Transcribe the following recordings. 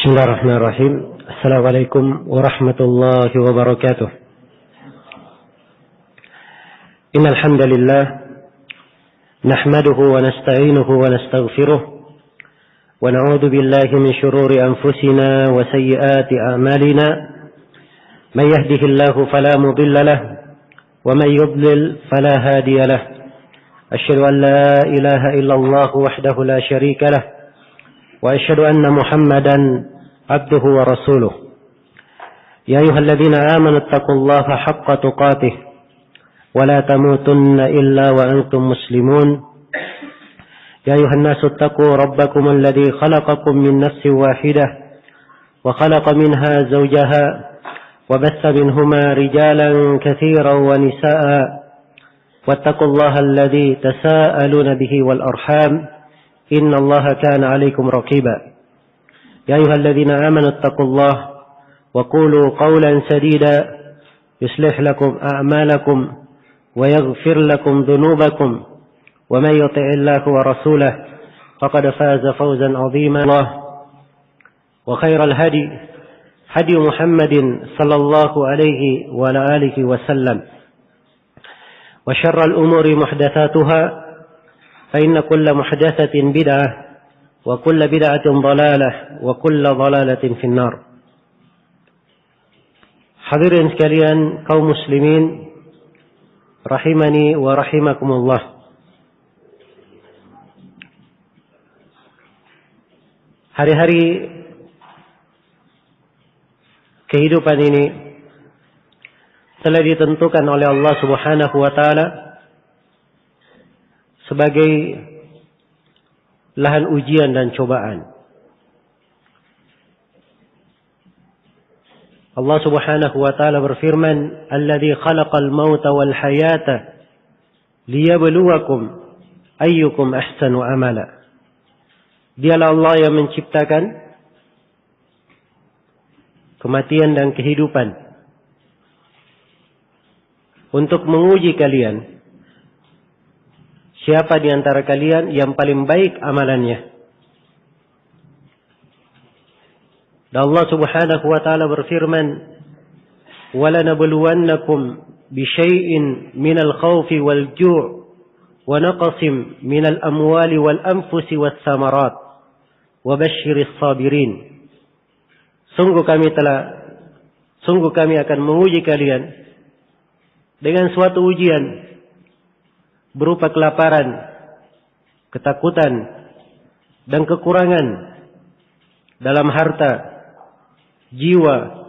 Bismillahirrahmanirrahim. Assalamualaikum warahmatullahi wabarakatuh. Innal hamdalillah nahmaduhu wa nasta'inuhu wa nastaghfiruh wa na'udzu billahi min shururi anfusina wa sayyiati a'malina. May yahdihillahu fala mudilla lahu wa may yudlil fala hadiya lahu. Asyhadu an la ilaha illallah wahdahu la syarika lahu wa asyhadu anna Muhammadan عبده ورسوله يا أيها الذين آمنوا اتقوا الله حق تقاته ولا تموتن إلا وأنتم مسلمون يا أيها الناس اتقوا ربكم الذي خلقكم من نفس واحدة وخلق منها زوجها وبث منهما رجالا كثيرا ونساء واتقوا الله الذي تساءلون به والأرحام إن الله كان عليكم رقيبا يا أيها الذين آمنوا اتقوا الله وقولوا قولا سديدا يصلح لكم أعمالكم ويغفر لكم ذنوبكم ومن يطع الله ورسوله فقد فاز فوزا عظيما الله وخير الهدي هدي محمد صلى الله عليه وعلى آله وسلم وشر الأمور محدثاتها فإن كل محدثة بدعة wa kullu bid'atin dhalalah wa kullu dhalalatin finnar. Hadirin sekalian kaum muslimin rahimani wa rahimakumullah. Hari-hari kehidupan ini telah ditentukan oleh Allah Subhanahu wa taala sebagai lahan ujian dan cobaan. Allah Subhanahu wa taala berfirman, "Alladzi khalaqal mauta wal hayata liyabluwakum ayyukum ahsanu amala." Dialah Allah yang menciptakan kematian dan kehidupan untuk menguji kalian. Siapa di antara kalian yang paling baik amalannya? Dan Allah Subhanahu wa taala berfirman, "Walanabluwannakum bisyai'in minal khaufi wal ju' wa naqsin minal amwali wal anfusi was samarat wa basyiris sabirin." Sungguh kami akan menguji kalian dengan suatu ujian berupa kelaparan, ketakutan, dan kekurangan dalam harta, jiwa,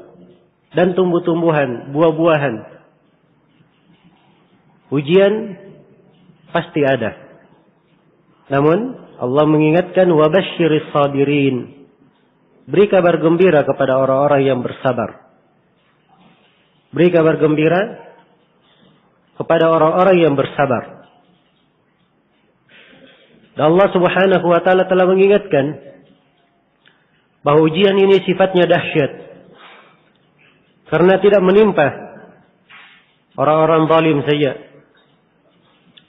dan tumbuh-tumbuhan, buah-buahan. Ujian pasti ada. Namun Allah mengingatkan wabasyiris sabirin. Beri kabar gembira kepada orang-orang yang bersabar. Beri kabar gembira kepada orang-orang yang bersabar. Dan Allah Subhanahu wa taala telah mengingatkan bahwa ujian ini sifatnya dahsyat. Karena tidak menimpa orang-orang zalim saja.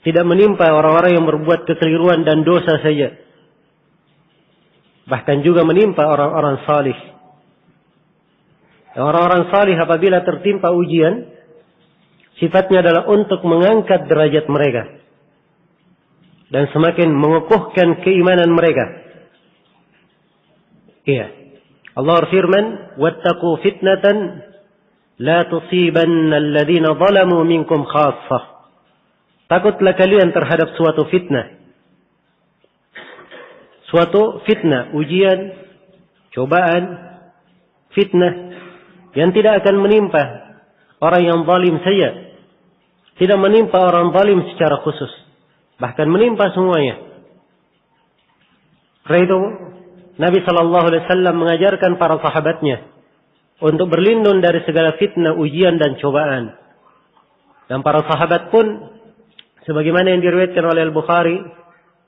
Tidak menimpa orang-orang yang berbuat kekeliruan dan dosa saja. Bahkan juga menimpa orang-orang salih. Orang-orang salih apabila tertimpa ujian, sifatnya adalah untuk mengangkat derajat mereka dan semakin mengukuhkan keimanan mereka. Iya. Allah berfirman, "Wattaqu fitnatan la tusibanna alladhina zalamu minkum khassah." Takutlah kalian terhadap suatu fitnah. Suatu fitnah, ujian, cobaan, fitnah yang tidak akan menimpa orang yang zalim saja. Tidak menimpa orang zalim secara khusus. Bahkan menimpa semuanya. Karena itu Nabi SAW mengajarkan para sahabatnya untuk berlindung dari segala fitnah, ujian dan cobaan. Dan para sahabat pun sebagaimana yang diriwayatkan oleh Al-Bukhari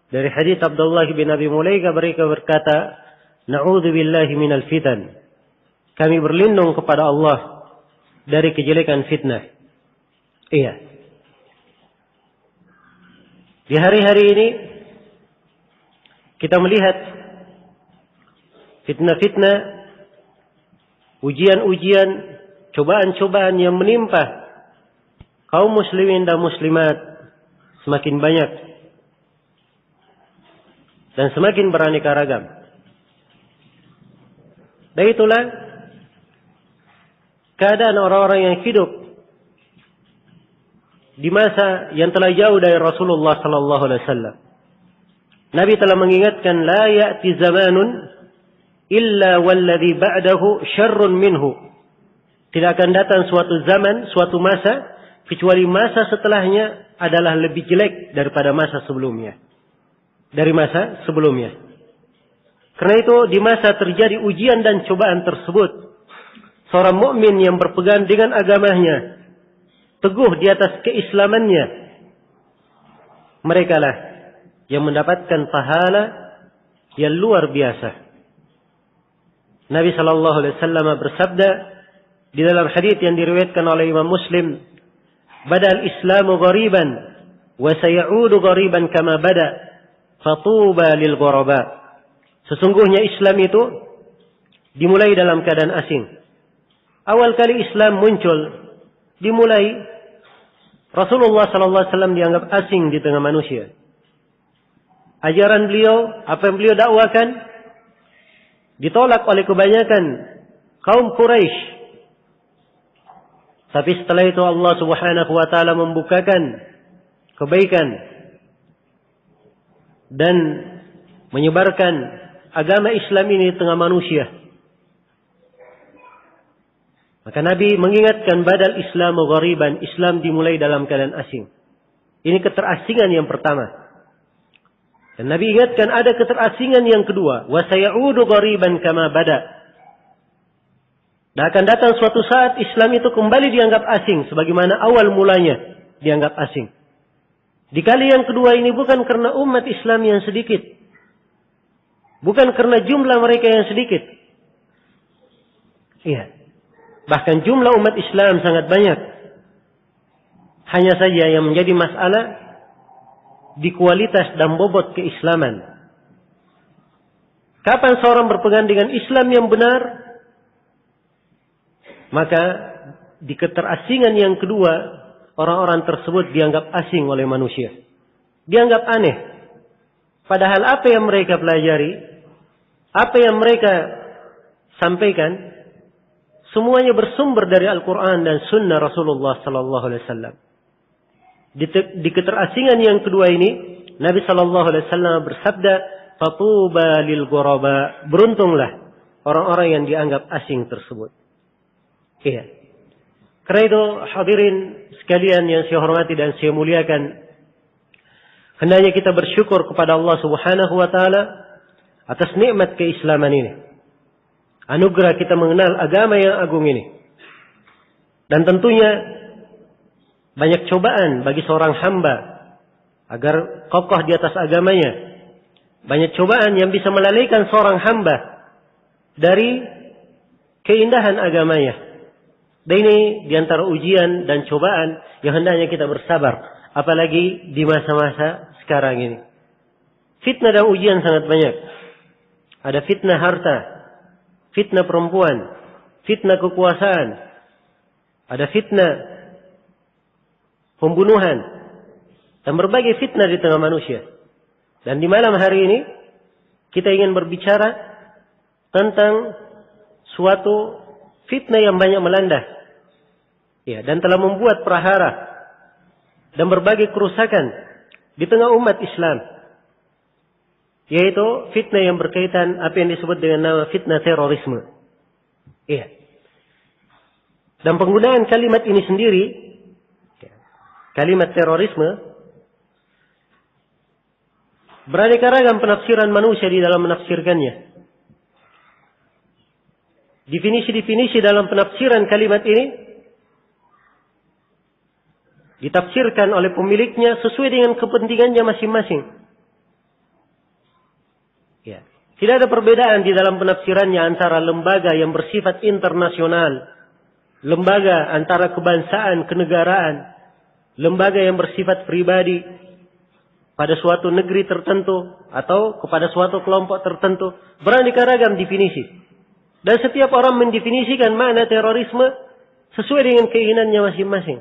dari hadis Abdullah bin Abi Mulaika, mereka berkata, "Na'udzu billahi minal fitan." Kami berlindung kepada Allah dari kejelekan fitnah. Iya. Di hari-hari ini kita melihat fitnah-fitnah ujian-ujian, cobaan-cobaan yang menimpa kaum muslimin dan muslimat semakin banyak dan semakin beraneka ragam. Dan itulah keadaan orang-orang yang hidup di masa yang telah jauh dari Rasulullah sallallahu alaihi wasallam. Nabi telah mengingatkan, la ya'ti zamanun illa walladhi ba'dahu syarrun minhu. Tidak akan datang suatu zaman, suatu masa, kecuali masa setelahnya adalah lebih jelek daripada masa sebelumnya. Dari masa sebelumnya. Karena itu di masa terjadi ujian dan cobaan tersebut, seorang mukmin yang berpegang dengan agamanya, teguh di atas keislamannya, merekalah yang mendapatkan pahala yang luar biasa. Nabi sallallahu alaihi wasallam bersabda di dalam hadits yang diriwayatkan oleh Imam Muslim, "Badal Islamu ghariban wa sayaudu ghariban kama bada, fatuba lil ghuraba." Sesungguhnya Islam itu dimulai dalam keadaan asing. Awal kali Islam muncul, dimulai Rasulullah sallallahu alaihi wasallam dianggap asing di tengah manusia. Ajaran beliau, apa yang beliau dakwakan, ditolak oleh kebanyakan kaum Quraisy. Tapi setelah itu Allah Subhanahu wa taala membukakan kebaikan dan menyebarkan agama Islam ini di tengah manusia. Maka Nabi mengingatkan, badal Islamu ghariban, Islam dimulai dalam keadaan asing. Ini keterasingan yang pertama. Dan Nabi ingatkan ada keterasingan yang kedua, wa sayaudu ghariban kama bada. Dan akan datang suatu saat Islam itu kembali dianggap asing sebagaimana awal mulanya dianggap asing. Di kali yang kedua ini bukan karena umat Islam yang sedikit, bukan karena jumlah mereka yang sedikit. Iya. Bahkan jumlah umat Islam sangat banyak. Hanya saja yang menjadi masalah di kualitas dan bobot keislaman. Kapan seorang berpegang dengan Islam yang benar, maka di keterasingan yang kedua, orang-orang tersebut dianggap asing oleh manusia. Dianggap aneh. Padahal apa yang mereka pelajari, apa yang mereka sampaikan, semuanya bersumber dari Al-Quran dan Sunnah Rasulullah sallallahu alaihi wasallam. Di keterasingan yang kedua ini, Nabi sallallahu alaihi wasallam bersabda, "Fatuba lil ghuraba." Beruntunglah orang-orang yang dianggap asing tersebut. Iya. Karena itu hadirin sekalian yang saya hormati dan saya muliakan, hendaknya kita bersyukur kepada Allah Subhanahu wa taala atas nikmat keislaman ini. Anugerah kita mengenal agama yang agung ini. Dan tentunya banyak cobaan bagi seorang hamba agar kokoh di atas agamanya. Banyak cobaan yang bisa melalaikan seorang hamba dari keindahan agamanya. Dan ini diantara ujian dan cobaan yang hendaknya kita bersabar. Apalagi di masa-masa sekarang ini. Fitnah dan ujian sangat banyak. Ada fitnah harta, fitnah perempuan, fitnah kekuasaan, ada fitnah pembunuhan, dan berbagai fitnah di tengah manusia. Dan di malam hari ini, kita ingin berbicara tentang suatu fitnah yang banyak melanda. Ya, dan telah membuat prahara dan berbagai kerusakan di tengah umat Islam. Yaitu fitnah yang berkaitan apa yang disebut dengan nama fitnah terorisme. Iya. Dan penggunaan kalimat ini sendiri, kalimat terorisme, beraneka ragam penafsiran manusia di dalam menafsirkannya. Definisi-definisi dalam penafsiran kalimat ini ditafsirkan oleh pemiliknya sesuai dengan kepentingannya masing-masing. Ya. Tidak ada perbedaan di dalam penafsirannya antara lembaga yang bersifat internasional, lembaga antara kebangsaan, kenegaraan, lembaga yang bersifat pribadi pada suatu negeri tertentu atau kepada suatu kelompok tertentu, beraneka ragam definisi. Dan setiap orang mendefinisikan makna terorisme sesuai dengan keinginannya masing-masing.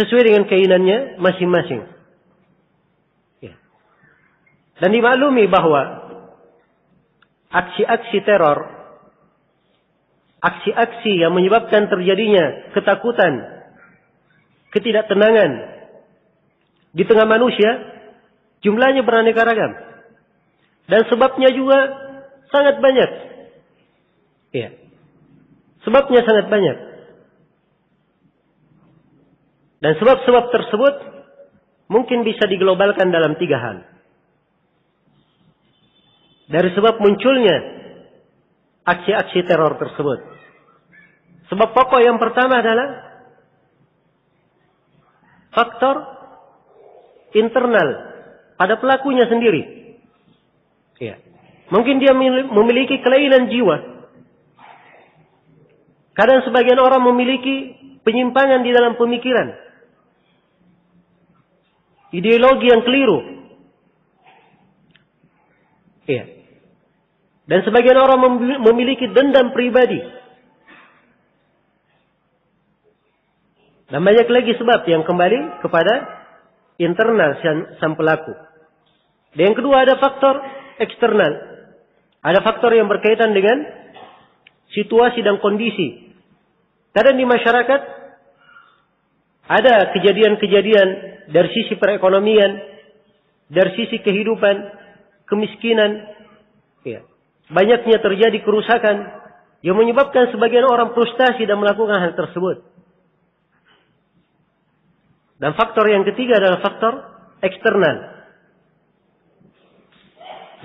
Sesuai dengan keinginannya masing-masing. Ya. Dan dimaklumi bahwa aksi-aksi teror, aksi-aksi yang menyebabkan terjadinya ketakutan, ketidaktenangan di tengah manusia, jumlahnya beraneka ragam. Dan sebabnya juga sangat banyak. Ya. Sebabnya sangat banyak. Dan sebab-sebab tersebut mungkin bisa diglobalkan dalam 3 hal. Dari sebab munculnya aksi-aksi teror tersebut. Sebab pokok yang pertama adalah faktor internal pada pelakunya sendiri. Ya. Mungkin dia memiliki kelainan jiwa. Kadang sebagian orang memiliki penyimpangan di dalam pemikiran. Ideologi yang keliru. Iya. Dan sebagian orang memiliki dendam pribadi. Dan banyak lagi sebab yang kembali kepada internal sang pelaku. Dan yang kedua ada faktor eksternal. Ada faktor yang berkaitan dengan situasi dan kondisi. Kadang di masyarakat ada kejadian-kejadian dari sisi perekonomian, dari sisi kehidupan, kemiskinan. Ya. Banyaknya terjadi kerusakan yang menyebabkan sebagian orang frustasi dan melakukan hal tersebut. Dan faktor yang ketiga adalah faktor eksternal.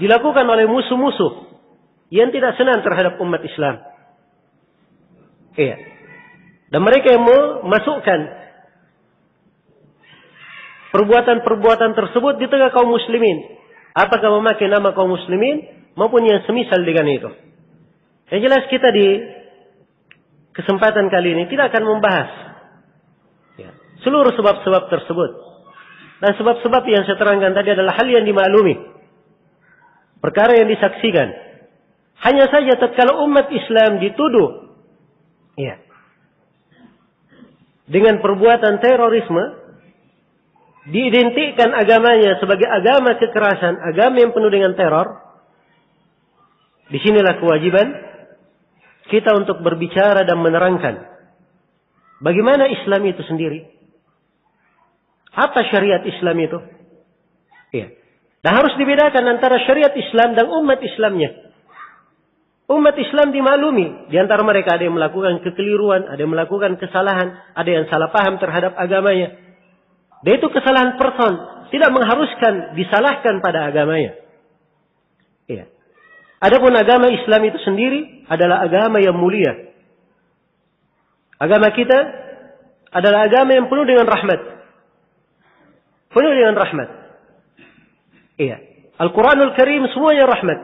Dilakukan oleh musuh-musuh yang tidak senang terhadap umat Islam. Iya. Dan mereka yang memasukkan perbuatan-perbuatan tersebut di tengah kaum muslimin. Apakah memakai nama kaum muslimin maupun yang semisal dengan itu. Yang jelas kita di kesempatan kali ini tidak akan membahas seluruh sebab-sebab tersebut. Dan sebab-sebab yang saya terangkan tadi adalah hal yang dimaklumi. Perkara yang disaksikan. Hanya saja tatkala umat Islam dituduh dengan perbuatan terorisme, diidentikan agamanya sebagai agama kekerasan, agama yang penuh dengan teror, disinilah kewajiban kita untuk berbicara dan menerangkan bagaimana Islam itu sendiri. Apa syariat Islam itu? Iya. Dan harus dibedakan antara syariat Islam dan umat Islamnya. Umat Islam dimaklumi. Di antara mereka ada yang melakukan kekeliruan, ada yang melakukan kesalahan, ada yang salah paham terhadap agamanya. Dan itu kesalahan person, tidak mengharuskan disalahkan pada agamanya. Iya. Adapun agama Islam itu sendiri adalah agama yang mulia. Agama kita adalah agama yang penuh dengan rahmat. Penuh dengan rahmat. Iya. Al-Quranul Karim semuanya rahmat.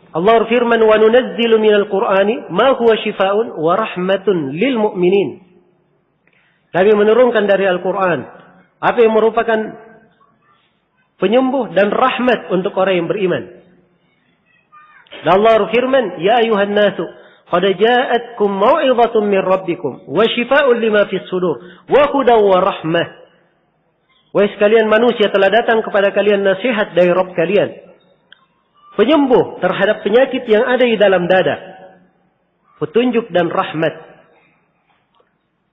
Allah berfirman, "Wa nunazzilu minal Qur'ani ma huwa shifaa'un wa rahmatun lil mu'minin." Kami menurunkan dari Al-Quran apa yang merupakan penyembuh dan rahmat untuk orang yang beriman. Dan Allah berfirman, "Ya ayuhan nasu, qad ja'atkum mau'izatun min rabbikum wa shifaa'un lima fis sudur wa hudaw wa rahmah." Wahai sekalian manusia, telah datang kepada kalian nasihat dari Rabb kalian, penyembuh terhadap penyakit yang ada di dalam dada, petunjuk dan rahmat.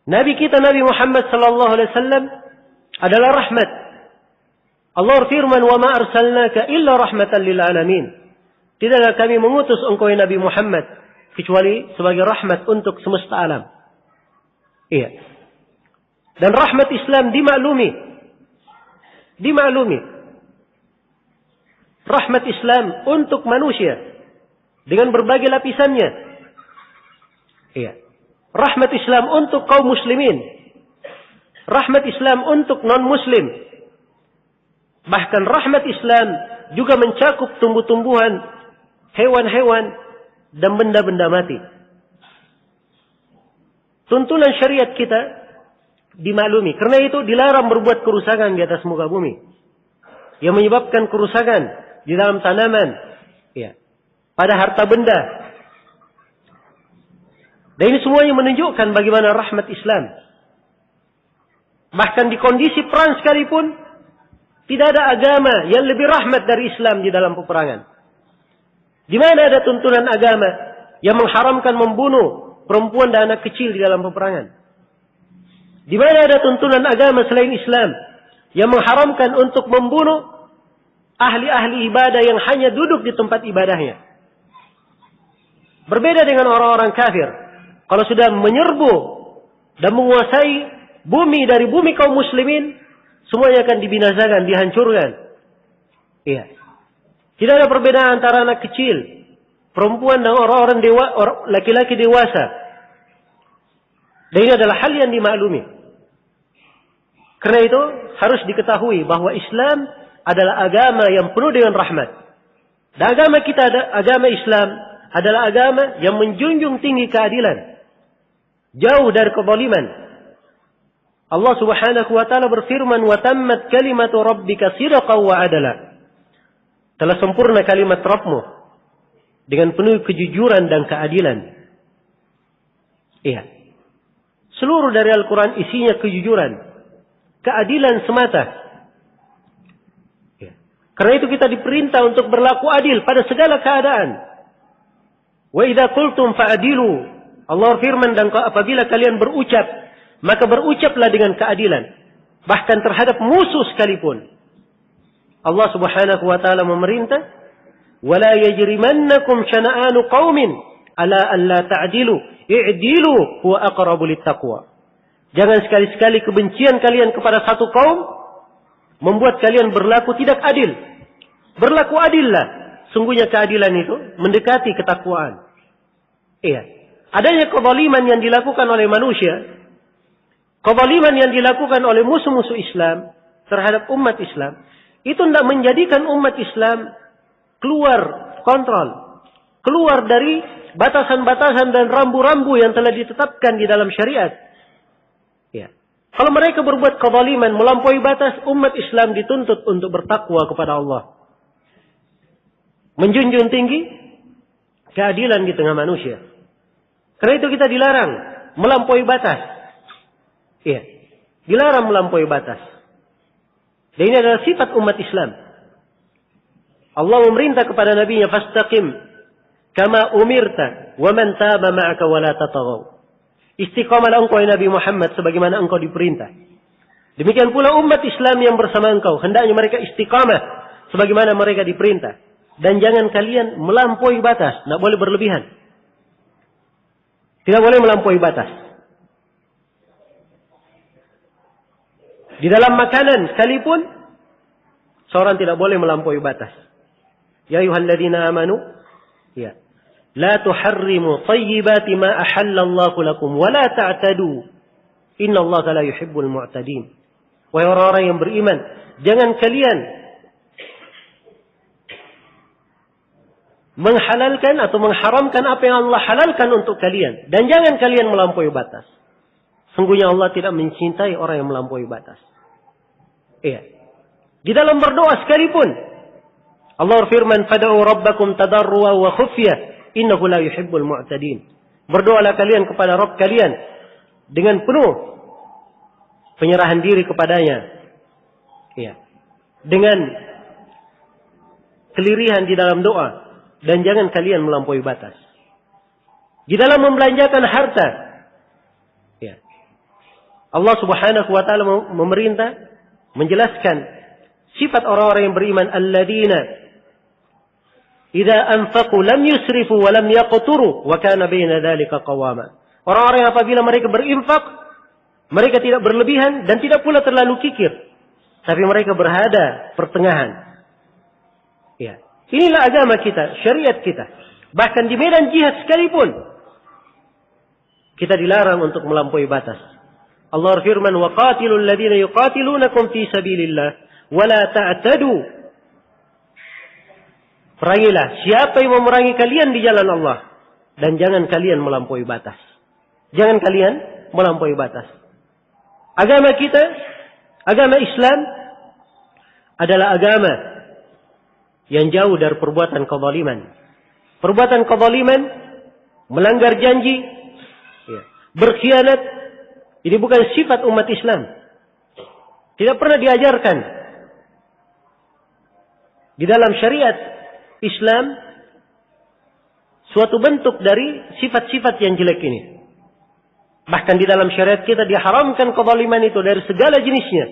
Nabi kita Nabi Muhammad sallallahu alaihi wasallam adalah rahmat. Allah firman, "Wa ma arsalnaka illa rahmatan lil alamin." Tidaklah kami mengutus engkau Nabi Muhammad kecuali sebagai rahmat untuk semesta alam. Iya. Dan rahmat Islam dimaklumi. Rahmat Islam untuk manusia dengan berbagai lapisannya. Iya. Rahmat Islam untuk kaum muslimin. Rahmat Islam untuk non-muslim. Bahkan rahmat Islam juga mencakup tumbuh-tumbuhan, hewan-hewan, dan benda-benda mati. Tuntunan syariat kita dimaklumi. Karena itu dilarang berbuat kerusakan di atas muka bumi. Yang menyebabkan kerusakan di dalam tanaman, ya, pada harta benda. Dan ini semuanya menunjukkan bagaimana rahmat Islam. Bahkan di kondisi perang sekalipun, tidak ada agama yang lebih rahmat dari Islam di dalam peperangan. Di mana ada tuntunan agama yang mengharamkan membunuh perempuan dan anak kecil di dalam peperangan? Di mana ada tuntunan agama selain Islam yang mengharamkan untuk membunuh ahli-ahli ibadah yang hanya duduk di tempat ibadahnya? Berbeda dengan orang-orang kafir. Kalau sudah menyerbu dan menguasai bumi dari bumi kaum muslimin, semuanya akan dibinasakan, dihancurkan. Iya. Tidak ada perbedaan antara anak kecil, perempuan dan orang-orang laki-laki dewasa. Dan ini adalah hal yang dimaklumi. Karena itu harus diketahui bahwa Islam adalah agama yang penuh dengan rahmat. Dan agama kita, agama Islam adalah agama yang menjunjung tinggi keadilan. Jauh dari kezaliman. Allah Subhanahu wa taala berfirman, "Wa tammat kalimatu rabbika sidqan wa adala." Telah sempurna kalimat Rabbmu dengan penuh kejujuran dan keadilan. Iya. Seluruh dari Al-Quran isinya kejujuran. Keadilan semata. Ya. Karena itu kita diperintah untuk berlaku adil pada segala keadaan. Wa idza qultum fa'adilu. Allah firman, dan apabila kalian berucap, maka berucaplah dengan keadilan. Bahkan terhadap musuh sekalipun. Allah Subhanahu wa taala memerintah, "Wala yajrimannakum syana'anu qaumin ala alla ta'dilu, i'dilu huwa aqrabu littaqwa." Jangan sekali-sekali kebencian kalian kepada satu kaum membuat kalian berlaku tidak adil. Berlaku adillah. Sungguhnya keadilan itu mendekati ketakwaan. Iya. Adanya kezaliman yang dilakukan oleh manusia, kezaliman yang dilakukan oleh musuh-musuh Islam terhadap umat Islam, itu tidak menjadikan umat Islam keluar kontrol, keluar dari batasan-batasan dan rambu-rambu yang telah ditetapkan di dalam syariat. Ya. Kalau mereka berbuat kezaliman melampaui batas, umat Islam dituntut untuk bertakwa kepada Allah. Menjunjung tinggi keadilan di tengah manusia. Karena itu kita dilarang melampaui batas. Iya. Dilarang melampaui batas. Dan ini adalah sifat umat Islam. Allah memerintah kepada nabinya, "Fastaqim kama umirta wa man taba ma'aka wa la tataghaw." Istiqamalah engkau ya Nabi Muhammad sebagaimana engkau diperintah. Demikian pula umat Islam yang bersama engkau, hendaknya mereka istiqamah sebagaimana mereka diperintah. Dan jangan kalian melampaui batas, tidak boleh berlebihan. Tidak boleh melampaui batas. Di dalam makanan sekalipun, seorang tidak boleh melampaui batas. Ya ayyuhalladzina amanu, ya. La tuharrimu tayyibati ma ahallallahu lakum wa la ta'tadu. Innallaha la yuhibbul mu'tadin. Wahai orang-orang yang beriman, jangan kalian menghalalkan atau mengharamkan apa yang Allah halalkan untuk kalian, dan jangan kalian melampaui batas. Sungguhnya Allah tidak mencintai orang yang melampaui batas. Iya. Di dalam berdoa sekalipun, Allah berfirman, "Fad'u rabbakum tadarruan wa khufyah. Innahu la yuhibbul mu'tadin." Berdoalah kalian kepada Rabb kalian dengan penuh penyerahan diri kepadanya. Ya. Dengan kelirihan di dalam doa, dan jangan kalian melampaui batas. Di dalam membelanjakan harta, ya. Allah Subhanahu wa taala memerintah menjelaskan sifat orang-orang yang beriman, alladzina idza anfaqu lam yusrifu wa lam yaqturu wa kana baina dzalika qawama. Orang-orang yang apabila mereka berinfak, mereka tidak berlebihan dan tidak pula terlalu kikir, tapi mereka berada pertengahan. Ya. Inilah agama kita, syariat kita. Bahkan di medan jihad sekalipun kita dilarang untuk melampaui batas. Allah berfirman, "Wa qatilul ladzina yuqatilunakum fi sabilillah wa la ta'tadu." Perangilah siapa yang memerangi kalian di jalan Allah, dan jangan kalian melampaui batas. Jangan kalian melampaui batas. Agama kita, agama Islam adalah agama yang jauh dari perbuatan kezaliman. Perbuatan kezaliman, melanggar janji, berkhianat, ini bukan sifat umat Islam. Tidak pernah diajarkan di dalam syariat Islam suatu bentuk dari sifat-sifat yang jelek ini. Bahkan di dalam syariat kita diharamkan kezaliman itu dari segala jenisnya.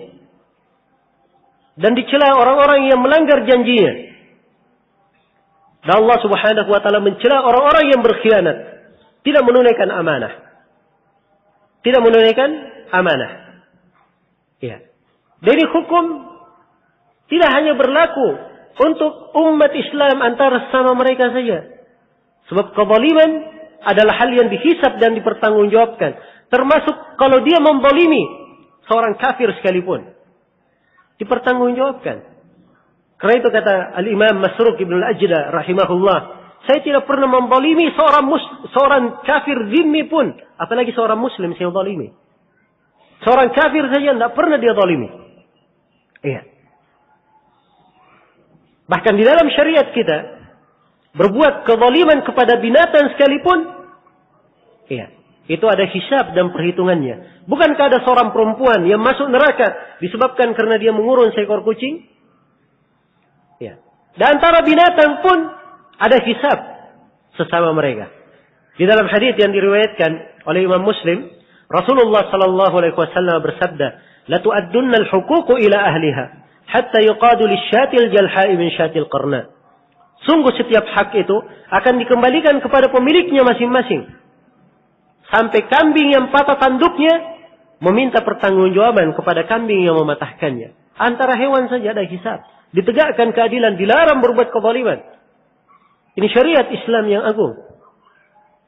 Dan dicela orang-orang yang melanggar janjinya. Dan Allah Subhanahu wa taala mencela orang-orang yang berkhianat, tidak menunaikan amanah. Tidak menunaikan amanah. Ya. Dari hukum tidak hanya berlaku untuk umat Islam antara sama mereka saja. Sebab kezaliman adalah hal yang dihisab dan dipertanggungjawabkan. Termasuk kalau dia menzalimi seorang kafir sekalipun. Dipertanggungjawabkan. Karena itu kata Al-Imam Masruq Ibn Al-Ajda rahimahullah, saya tidak pernah menzalimi seorang kafir zimmi pun, apalagi seorang muslim saya zalimi. Seorang kafir saja tidak pernah dia zalimi. Iya. Bahkan di dalam syariat kita, berbuat kezaliman kepada binatang sekalipun, iya, itu ada hisab dan perhitungannya. Bukankah ada seorang perempuan yang masuk neraka disebabkan karena dia mengurun seekor kucing? Ya. Dan antara binatang pun ada hisab sesama mereka. Di dalam hadis yang diriwayatkan oleh Imam Muslim, Rasulullah sallallahu alaihi wasallam bersabda, "La tu'addunna al-huquq ila ahliha hatta yuqadu lisyatil jalha'i min syatil qarna." Sungguh setiap hak itu akan dikembalikan kepada pemiliknya masing-masing. Sampai kambing yang patah tanduknya meminta pertanggungjawaban kepada kambing yang mematahkannya. Antara hewan saja ada hisab. Ditegakkan keadilan, dilarang berbuat kezaliman. Ini syariat Islam yang agung.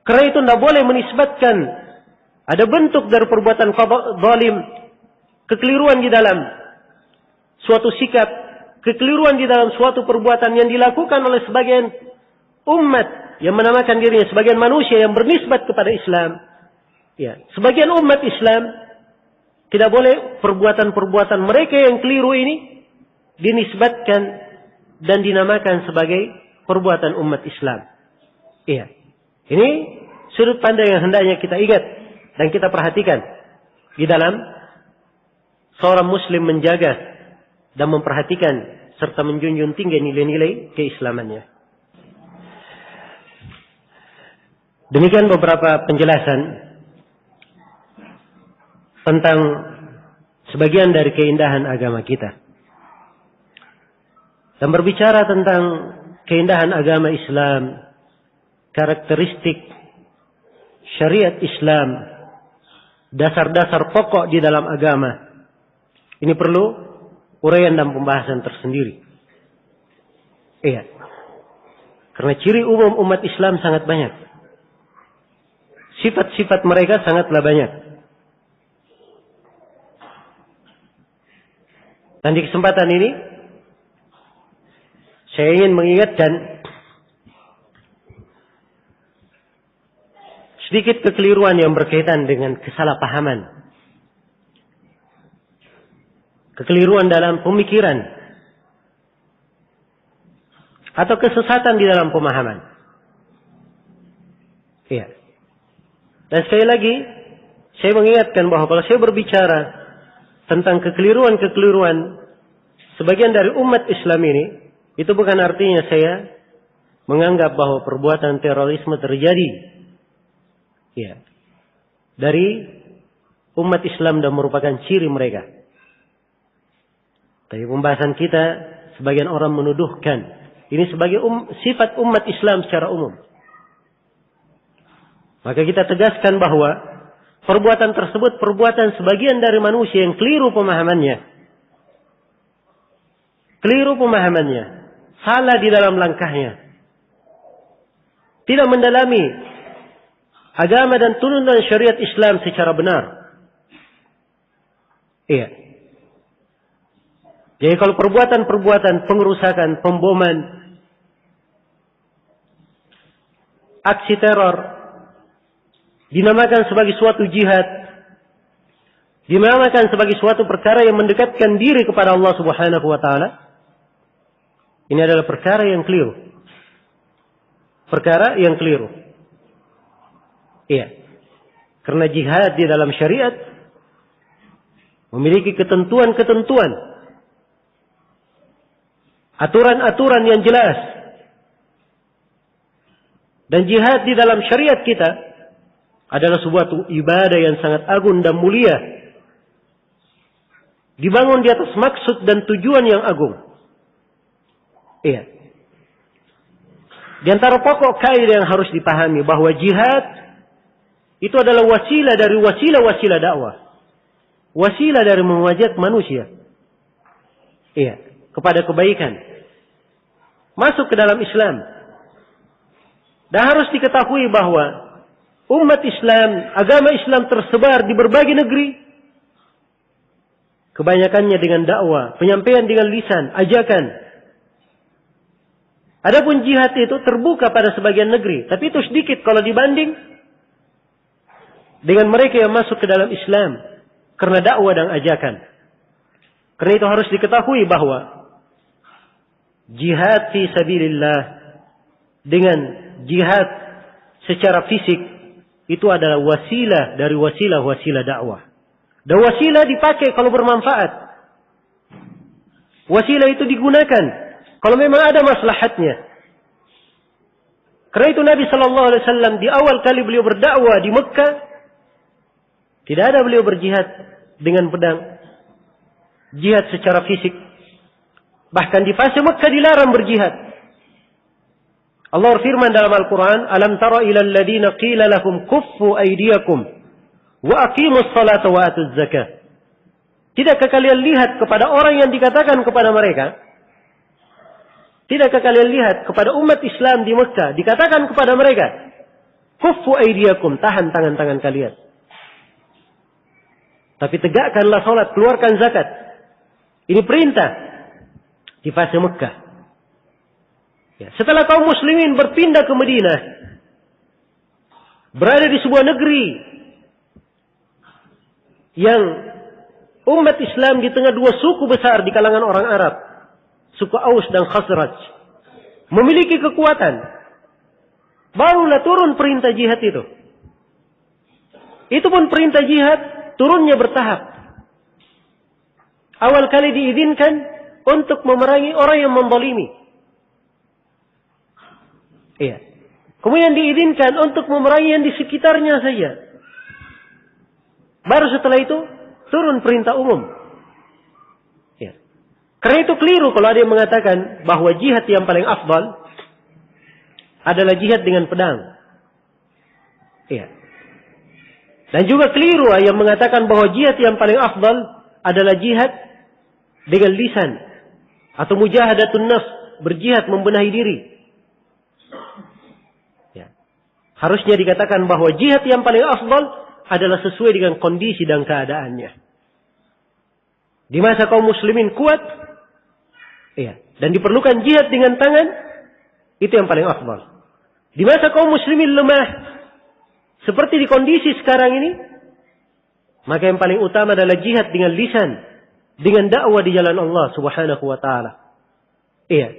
Karena itu tidak boleh menisbatkan ada bentuk dari perbuatan zalim, kekeliruan di dalam suatu sikap, kekeliruan di dalam suatu perbuatan yang dilakukan oleh sebagian umat yang menamakan dirinya sebagian manusia yang bernisbat kepada Islam. Ya, sebagian umat Islam tidak boleh perbuatan-perbuatan mereka yang keliru ini dinisbatkan dan dinamakan sebagai perbuatan umat Islam. Iya. Ini sudut pandang yang hendaknya kita ingat dan kita perhatikan di dalam seorang muslim menjaga dan memperhatikan serta menjunjung tinggi nilai-nilai keislamannya. Demikian beberapa penjelasan tentang sebagian dari keindahan agama kita. Dan berbicara tentang keindahan agama Islam, karakteristik syariat Islam, dasar-dasar pokok di dalam agama, ini perlu uraian dan pembahasan tersendiri. Iya. Karena ciri umum umat Islam sangat banyak. Sifat-sifat mereka sangatlah banyak. Dan di kesempatan ini saya ingin mengingatkan sedikit kekeliruan yang berkaitan dengan kesalahpahaman. Kekeliruan dalam pemikiran atau kesesatan di dalam pemahaman. Iya. Dan sekali lagi saya mengingatkan bahwa kalau saya berbicara tentang kekeliruan-kekeliruan sebagian dari umat Islam ini, itu bukan artinya saya menganggap bahwa perbuatan terorisme terjadi ya, dari umat Islam dan merupakan ciri mereka. Tapi pembahasan kita, sebagian orang menuduhkan ini sebagai sifat umat Islam secara umum. Maka kita tegaskan bahwa perbuatan tersebut perbuatan sebagian dari manusia yang keliru pemahamannya. Keliru pemahamannya. Salah di dalam langkahnya. Tidak mendalami agama dan turunan syariat Islam secara benar. Iya. Jadi kalau perbuatan-perbuatan pengerusakan, pemboman, aksi teror dinamakan sebagai suatu jihad, dinamakan sebagai suatu perkara yang mendekatkan diri kepada Allah Subhanahu wa taala, Ini adalah perkara yang keliru. Perkara yang keliru. Iya. Karena jihad di dalam syariat memiliki ketentuan-ketentuan, aturan-aturan yang jelas. Dan jihad di dalam syariat kita adalah sebuah ibadah yang sangat agung dan mulia. Dibangun di atas maksud dan tujuan yang agung. Iya. Di antara pokok kaidah yang harus dipahami bahwa jihad itu adalah wasilah dari wasilah-wasilah dakwah. Wasilah dari mengajak manusia. Iya, kepada kebaikan. Masuk ke dalam Islam. Dan harus diketahui bahwa umat Islam, agama Islam tersebar di berbagai negeri. Kebanyakannya dengan dakwah, penyampaian dengan lisan, ajakan. Adapun jihad itu terbuka pada sebagian negeri, tapi itu sedikit kalau dibanding dengan mereka yang masuk ke dalam Islam karena dakwah dan ajakan. Karena itu harus diketahui bahwa jihad fi sabilillah dengan jihad secara fisik itu adalah wasilah dari wasilah-wasilah dakwah. Dan wasilah dipakai kalau bermanfaat. Wasilah itu digunakan kalau memang ada maslahatnya. Karena itu Nabi sallallahu alaihi wasallam di awal kali beliau berdakwah di Mekah, tidak ada beliau berjihad dengan pedang. Jihad secara fisik. Bahkan di fase Mekah dilarang berjihad. Allah berfirman dalam Al-Quran, Alam tara ilal ladina qila lahum kuffu aydiyakum wa aqimus salata wa atuz zakah. Tidakkah kalian lihat kepada orang yang dikatakan kepada mereka? Tidakkah kalian lihat kepada umat Islam di Mekah dikatakan kepada mereka, kuffu aydiyakum, tahan tangan-tangan kalian. Tapi tegakkanlah salat, keluarkan zakat. Ini perintah di fase Mekah. Ya, setelah kaum muslimin berpindah ke Madinah, berada di sebuah negeri yang umat Islam di tengah dua suku besar di kalangan orang Arab, suku Aus dan Khazraj, memiliki kekuatan, barulah turun perintah jihad itu. Itu pun perintah jihad turunnya bertahap. Awal kali diizinkan untuk memerangi orang yang menzalimi. Iya. Kemudian diizinkan untuk memerangi yang di sekitarnya saja. Baru setelah itu turun perintah umum. Ya. Karena itu keliru kalau ada yang mengatakan bahwa jihad yang paling afdal adalah jihad dengan pedang. Iya. Dan juga keliru yang mengatakan bahwa jihad yang paling afdal adalah jihad dengan lisan atau mujahadatun nafs, berjihad membenahi diri. Harusnya dikatakan bahwa jihad yang paling afdal adalah sesuai dengan kondisi dan keadaannya. Di masa kaum muslimin kuat, iya, dan diperlukan jihad dengan tangan, itu yang paling afdal. Di masa kaum muslimin lemah, seperti di kondisi sekarang ini, maka yang paling utama adalah jihad dengan lisan, dengan dakwah di jalan Allah Subhanahu wa taala. Iya.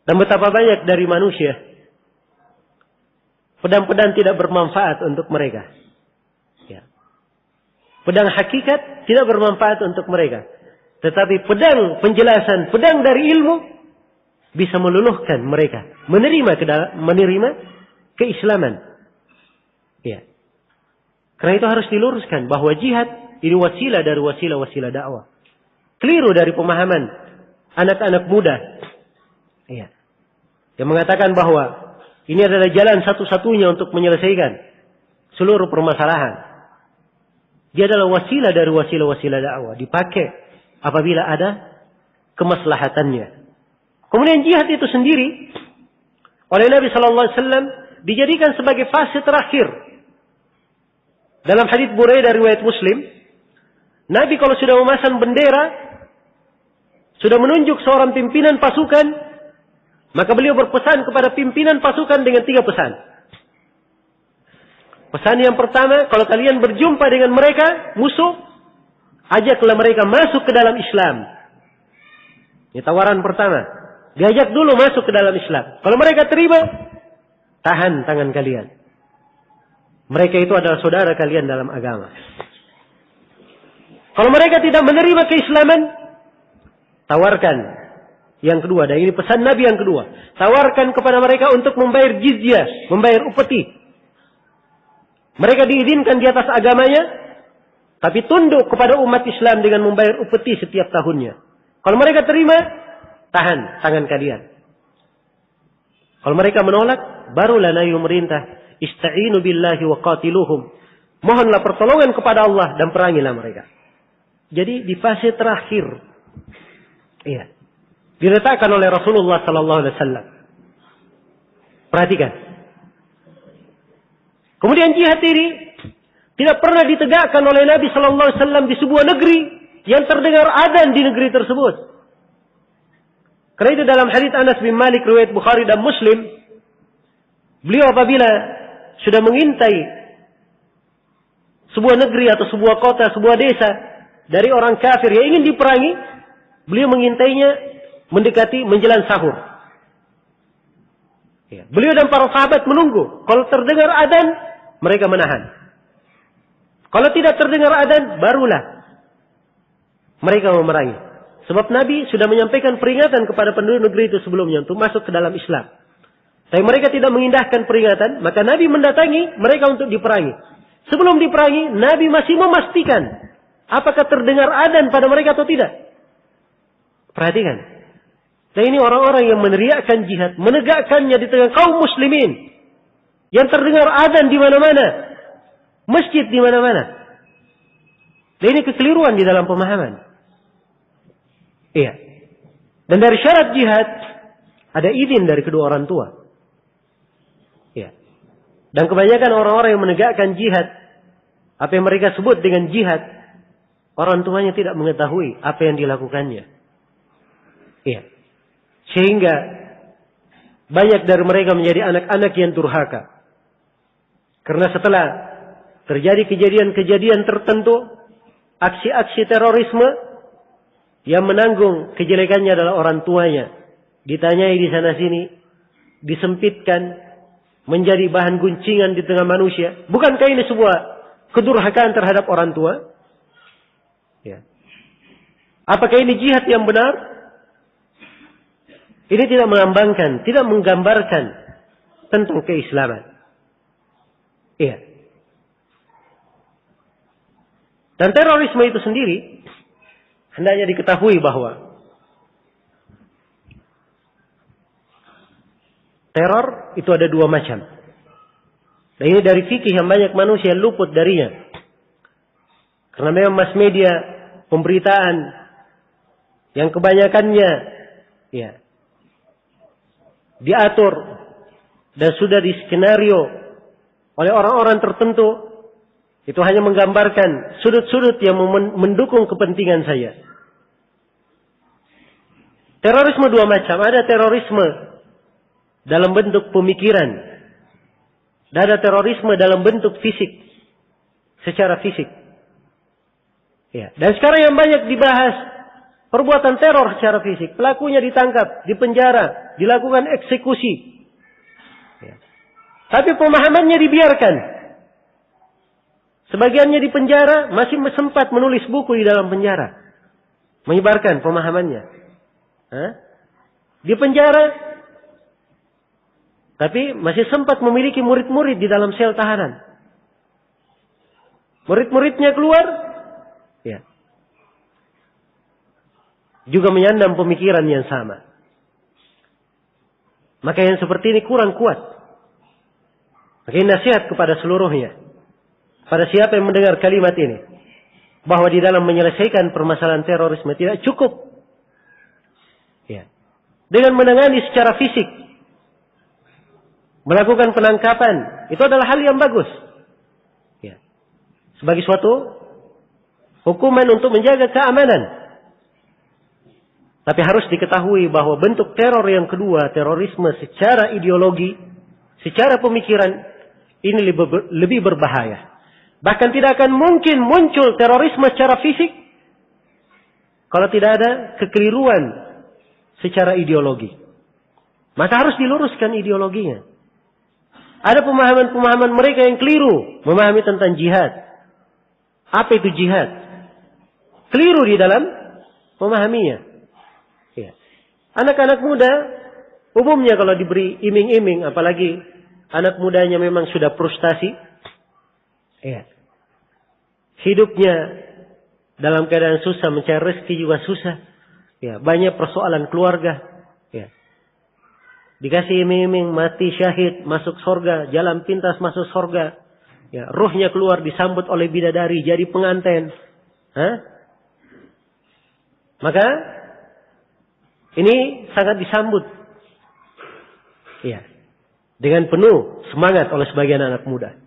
Dan betapa banyak dari manusia pedang-pedang tidak bermanfaat untuk mereka. Ya. Pedang hakikat tidak bermanfaat untuk mereka. Tetapi pedang penjelasan, pedang dari ilmu bisa meluluhkan mereka. Menerima keislaman. Ya. Karena itu harus diluruskan bahwa jihad ini wasilah dari wasilah-wasilah dakwah. Keliru dari pemahaman anak-anak muda. Ya. Yang mengatakan bahwa ini adalah jalan satu-satunya untuk menyelesaikan seluruh permasalahan. Dia adalah wasilah dari wasilah-wasilah dakwah. Dipakai apabila ada kemaslahatannya. Kemudian jihad itu sendiri oleh Nabi Sallallahu Alaihi Wasallam dijadikan sebagai fase terakhir. Dalam hadits Buraidah riwayat Muslim, Nabi kalau sudah memasang bendera, sudah menunjuk seorang pimpinan pasukan, maka beliau berpesan kepada pimpinan pasukan dengan 3 pesan. Pesan yang pertama, kalau kalian berjumpa dengan mereka, musuh, ajaklah mereka masuk ke dalam Islam. Ini tawaran pertama. Diajak dulu masuk ke dalam Islam. Kalau mereka terima, tahan tangan kalian. Mereka itu adalah saudara kalian dalam agama. Kalau mereka tidak menerima keislaman, tawarkan yang kedua. Dan ini pesan Nabi yang kedua. Tawarkan kepada mereka untuk membayar jizyah, membayar upeti. Mereka diizinkan di atas agamanya, tapi tunduk kepada umat Islam dengan membayar upeti setiap tahunnya. Kalau mereka terima, tahan tangan kalian. Kalau mereka menolak, barulah nahi merintah. Ista'inu billahi wa qatiluhum. Mohonlah pertolongan kepada Allah dan perangilah mereka. Jadi di fase terakhir, iya, diletakkan oleh Rasulullah sallallahu alaihi wasallam. Perhatikan. Kemudian jihad ini tidak pernah ditegakkan oleh Nabi sallallahu alaihi wasallam di sebuah negeri yang terdengar adzan di negeri tersebut. Karena itu dalam hadits Anas bin Malik riwayat Bukhari dan Muslim, beliau apabila sudah mengintai sebuah negeri atau sebuah kota, sebuah desa dari orang kafir yang ingin diperangi, beliau mengintainya mendekati menjelang sahur. Ya. Beliau dan para sahabat menunggu. Kalau terdengar adzan, mereka menahan. Kalau tidak terdengar adzan, barulah mereka memerangi. Sebab Nabi sudah menyampaikan peringatan kepada penduduk negeri itu sebelumnya untuk masuk ke dalam Islam. Tapi mereka tidak mengindahkan peringatan, maka Nabi mendatangi mereka untuk diperangi. Sebelum diperangi, Nabi masih memastikan apakah terdengar adzan pada mereka atau tidak. Perhatikan. Dan ini orang-orang yang meneriakkan jihad, menegakkannya di tengah kaum muslimin. Yang terdengar adzan di mana-mana. Masjid di mana-mana. Dan ini kekeliruan di dalam pemahaman. Iya. Dan dari syarat jihad, ada izin dari kedua orang tua. Ya. Dan kebanyakan orang-orang yang menegakkan jihad, apa yang mereka sebut dengan jihad, orang tuanya tidak mengetahui apa yang dilakukannya. Ya. Sehingga banyak dari mereka menjadi anak-anak yang durhaka. Karena setelah terjadi kejadian-kejadian tertentu, aksi-aksi terorisme, yang menanggung kejelekannya adalah orang tuanya. Ditanyai di sana sini, disempitkan, menjadi bahan guncingan di tengah manusia. Bukankah ini sebuah kedurhakaan terhadap orang tua? Ya. Apakah ini jihad yang benar? Ini tidak melambangkan, tidak menggambarkan tentang keislaman. Iya. Dan terorisme itu sendiri hendaknya diketahui bahwa teror itu ada dua macam. Dan ini dari fikih yang banyak manusia luput darinya. Karena memang mass media, pemberitaan yang kebanyakannya ya diatur dan sudah diskenario oleh orang-orang tertentu, itu hanya menggambarkan sudut-sudut yang mendukung kepentingan saya. Terorisme dua macam. Ada terorisme dalam bentuk pemikiran. Dan ada terorisme dalam bentuk fisik. Secara fisik. Ya. Dan sekarang yang banyak dibahas perbuatan teror secara fisik. Pelakunya ditangkap, dipenjara, dilakukan eksekusi. Ya. Tapi pemahamannya dibiarkan. Sebagiannya dipenjara, masih sempat menulis buku di dalam penjara. Menyebarkan pemahamannya. Di penjara, tapi masih sempat memiliki murid-murid di dalam sel tahanan. Murid-muridnya keluar, ya, juga menyandang pemikiran yang sama. Maka yang seperti ini kurang kuat. Maka ini nasihat kepada seluruhnya. Pada siapa yang mendengar kalimat ini, bahwa di dalam menyelesaikan permasalahan terorisme tidak cukup ya, dengan menangani secara fisik, melakukan penangkapan, itu adalah hal yang bagus. Ya. Sebagai suatu hukuman untuk menjaga keamanan. Tapi harus diketahui bahwa bentuk teror yang kedua, terorisme secara ideologi, secara pemikiran, ini lebih berbahaya. Bahkan tidak akan mungkin muncul terorisme secara fisik kalau tidak ada kekeliruan secara ideologi. Maka harus diluruskan ideologinya. Ada pemahaman-pemahaman mereka yang keliru memahami tentang jihad. Apa itu jihad? Keliru di dalam memahaminya. Ya. Anak-anak muda umumnya kalau diberi iming-iming, apalagi anak mudanya memang sudah frustasi, ya. Hidupnya dalam keadaan susah, mencari rezeki juga susah. Ya, banyak persoalan keluarga. Ya. Dikasih iming-iming, mati syahid, masuk surga, jalan pintas masuk surga. Ya, ruhnya keluar disambut oleh bidadari, jadi pengantin. Hah? Maka ini sangat disambut. Ya. Dengan penuh semangat oleh sebagian anak muda.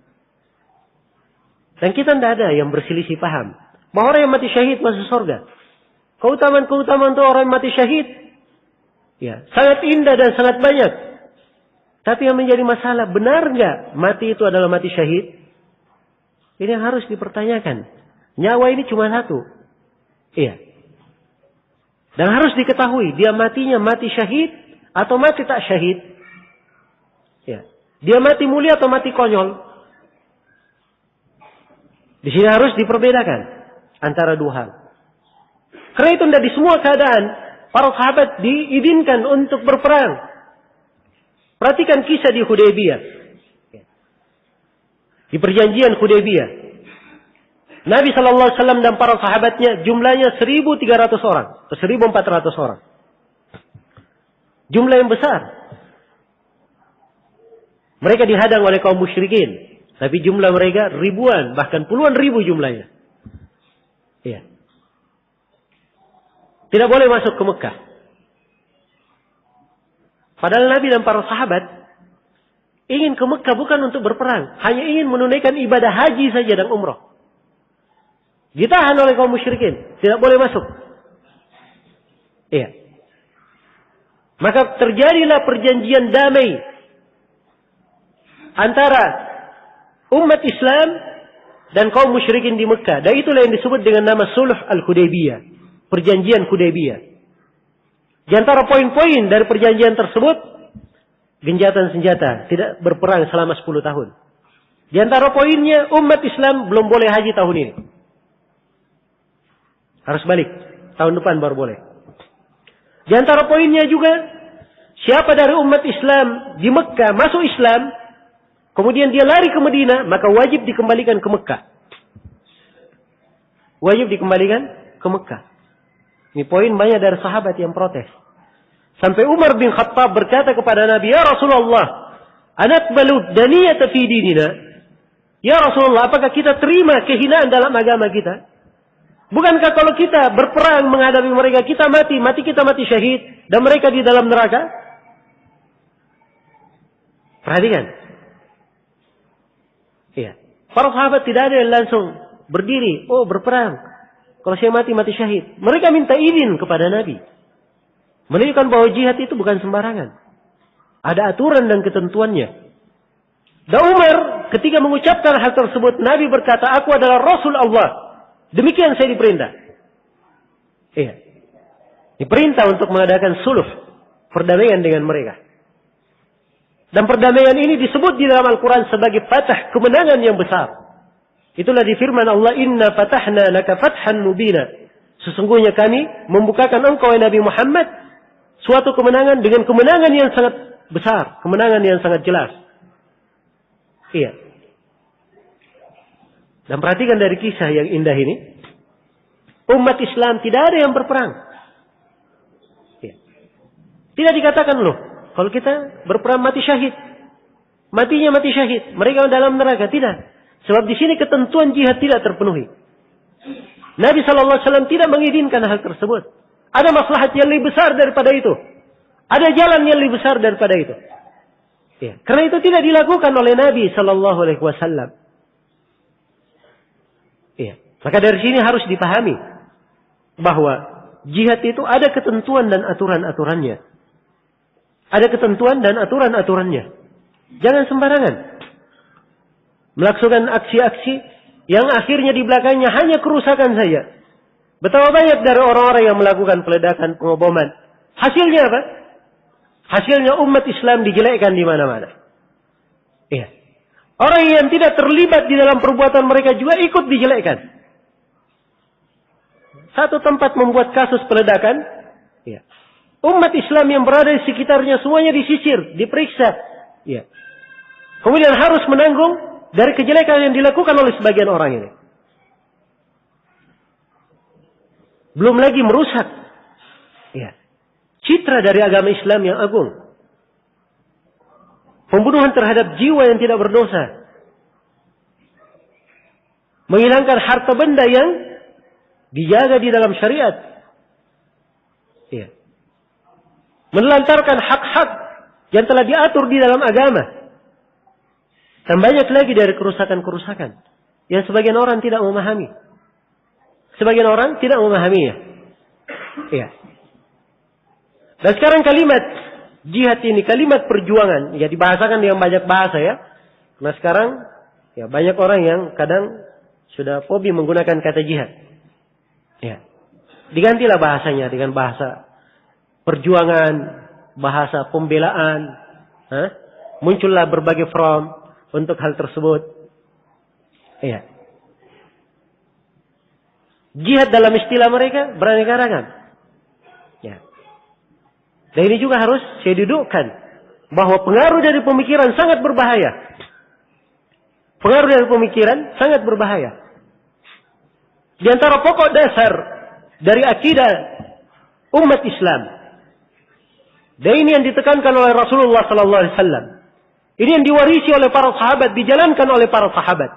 Dan kita tidak ada yang berselisih paham bahwa orang yang mati syahid masuk surga. Keutamaan-keutamaan untuk orang yang mati syahid, ya, sangat indah dan sangat banyak. Tapi yang menjadi masalah, benar nggak mati itu adalah mati syahid? Ini yang harus dipertanyakan. Nyawa ini cuma satu. Iya. Dan harus diketahui, dia matinya mati syahid atau mati tak syahid. Ya. Dia mati mulia atau mati konyol. Di sini harus diperbedakan antara dua hal. Karena itu tidak di semua keadaan para sahabat diizinkan untuk berperang. Perhatikan kisah di Hudaybiyah. Di perjanjian Hudaybiyah. Nabi SAW dan para sahabatnya jumlahnya 1.300 orang. Atau 1.400 orang. Jumlah yang besar. Mereka dihadang oleh kaum musyrikin. Tapi jumlah mereka ribuan, bahkan puluhan ribu jumlahnya. Iya. Tidak boleh masuk ke Mekah. Padahal Nabi dan para sahabat ingin ke Mekah bukan untuk berperang. Hanya ingin menunaikan ibadah haji saja dan umrah. Ditahan oleh kaum musyrikin. Tidak boleh masuk. Iya. Maka terjadilah perjanjian damai antara umat Islam dan kaum musyrikin di Mekah. Dan itulah yang disebut dengan nama Sulh Al-Hudaybiyah. Perjanjian Hudaybiyah. Di antara poin-poin dari perjanjian tersebut, genjatan senjata, tidak berperang selama 10 tahun. Di antara poinnya, umat Islam belum boleh haji tahun ini. Harus balik. Tahun depan baru boleh. Di antara poinnya juga, siapa dari umat Islam di Mekah masuk Islam, kemudian dia lari ke Madinah, maka wajib dikembalikan ke Mekah. Wajib dikembalikan ke Mekah. Ini poin banyak dari sahabat yang protes. Sampai Umar bin Khattab berkata kepada Nabi, "Ya Rasulullah, anaqbalu daniyata fi dinina?" Ya Rasulullah, apakah kita terima kehinaan dalam agama kita? Bukankah kalau kita berperang menghadapi mereka, kita mati kita mati syahid, dan mereka di dalam neraka? Perhatikan. Iya. Para sahabat tidak ada yang langsung berdiri, oh berperang. Kalau saya mati syahid. Mereka minta izin kepada Nabi. Menunjukkan bahwa jihad itu bukan sembarangan. Ada aturan dan ketentuannya. Dan Umar ketika mengucapkan hal tersebut, Nabi berkata, aku adalah Rasul Allah. Demikian saya diperintah. Iya. Diperintah untuk mengadakan suluh. Perdamaian dengan mereka. Dan perdamaian ini disebut di dalam Al-Quran sebagai fatah, kemenangan yang besar. Itulah di firman Allah, Inna fatahna laka fathan mubina. Sesungguhnya kami membukakan engkau, Nabi Muhammad, suatu kemenangan dengan kemenangan yang sangat besar. Kemenangan yang sangat jelas. Iya. Dan perhatikan dari kisah yang indah ini. Umat Islam tidak ada yang berperang. Iya. Tidak dikatakan loh, kalau kita berperang mati syahid. Matinya mati syahid. Mereka dalam neraka. Tidak. Sebab di sini ketentuan jihad tidak terpenuhi. Nabi SAW tidak mengizinkan hal tersebut. Ada maslahat yang lebih besar daripada itu. Ada jalan yang lebih besar daripada itu. Ya. Karena itu tidak dilakukan oleh Nabi SAW. Ya. Maka dari sini harus dipahami bahwa jihad itu ada ketentuan dan aturan-aturannya. Ada ketentuan dan aturan-aturannya. Jangan sembarangan melakukan aksi-aksi yang akhirnya di belakangnya hanya kerusakan saja. Betapa banyak dari orang-orang yang melakukan peledakan, pengoboman, Hasilnya apa? Hasilnya umat Islam dijelekkan di mana-mana. Iya. Orang yang tidak terlibat di dalam perbuatan mereka juga ikut dijelekkan. Satu tempat membuat kasus peledakan, iya. Umat Islam yang berada di sekitarnya semuanya disisir, diperiksa. Iya. Kemudian harus menanggung dari kejelekan yang dilakukan oleh sebagian orang ini. Belum lagi merusak, iya, citra dari agama Islam yang agung. Pembunuhan terhadap jiwa yang tidak berdosa. Menghilangkan harta benda yang dijaga di dalam syariat. Iya. Menelantarkan hak-hak yang telah diatur di dalam agama. Dan banyak lagi dari kerusakan-kerusakan yang sebagian orang tidak memahami. Sebagian orang tidak memahaminya. Iya. Dan sekarang kalimat jihad ini, kalimat perjuangan, ya dibahasakan dengan banyak bahasa ya. Nah sekarang ya banyak orang yang kadang sudah fobi menggunakan kata jihad. Ya. Digantilah bahasanya dengan bahasa perjuangan, bahasa pembelaan. Muncullah berbagai front untuk hal tersebut. Iya. Jihad dalam istilah mereka beraneka ragam. Ya. Dan ini juga harus saya dudukkan bahwa pengaruh dari pemikiran sangat berbahaya. Pengaruh dari pemikiran sangat berbahaya. Di antara pokok dasar dari akidah umat Islam, dan ini yang ditekankan oleh Rasulullah sallallahu alaihi wasallam. Ini yang diwarisi oleh para sahabat, dijalankan oleh para sahabat.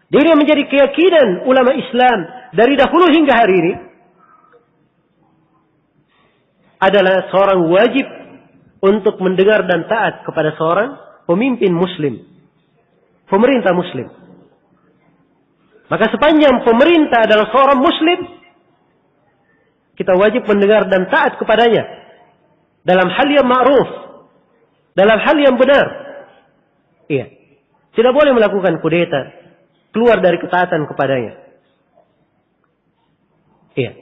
Dan ini yang menjadi keyakinan ulama Islam dari dahulu hingga hari ini. Adalah seorang wajib untuk mendengar dan taat kepada seorang pemimpin muslim. Pemerintah muslim. Maka sepanjang pemerintah adalah seorang muslim, kita wajib mendengar dan taat kepadanya. Dalam hal yang ma'ruf. Dalam hal yang benar. Iya. Tidak boleh melakukan kudeta. Keluar dari ketaatan kepadanya. Iya.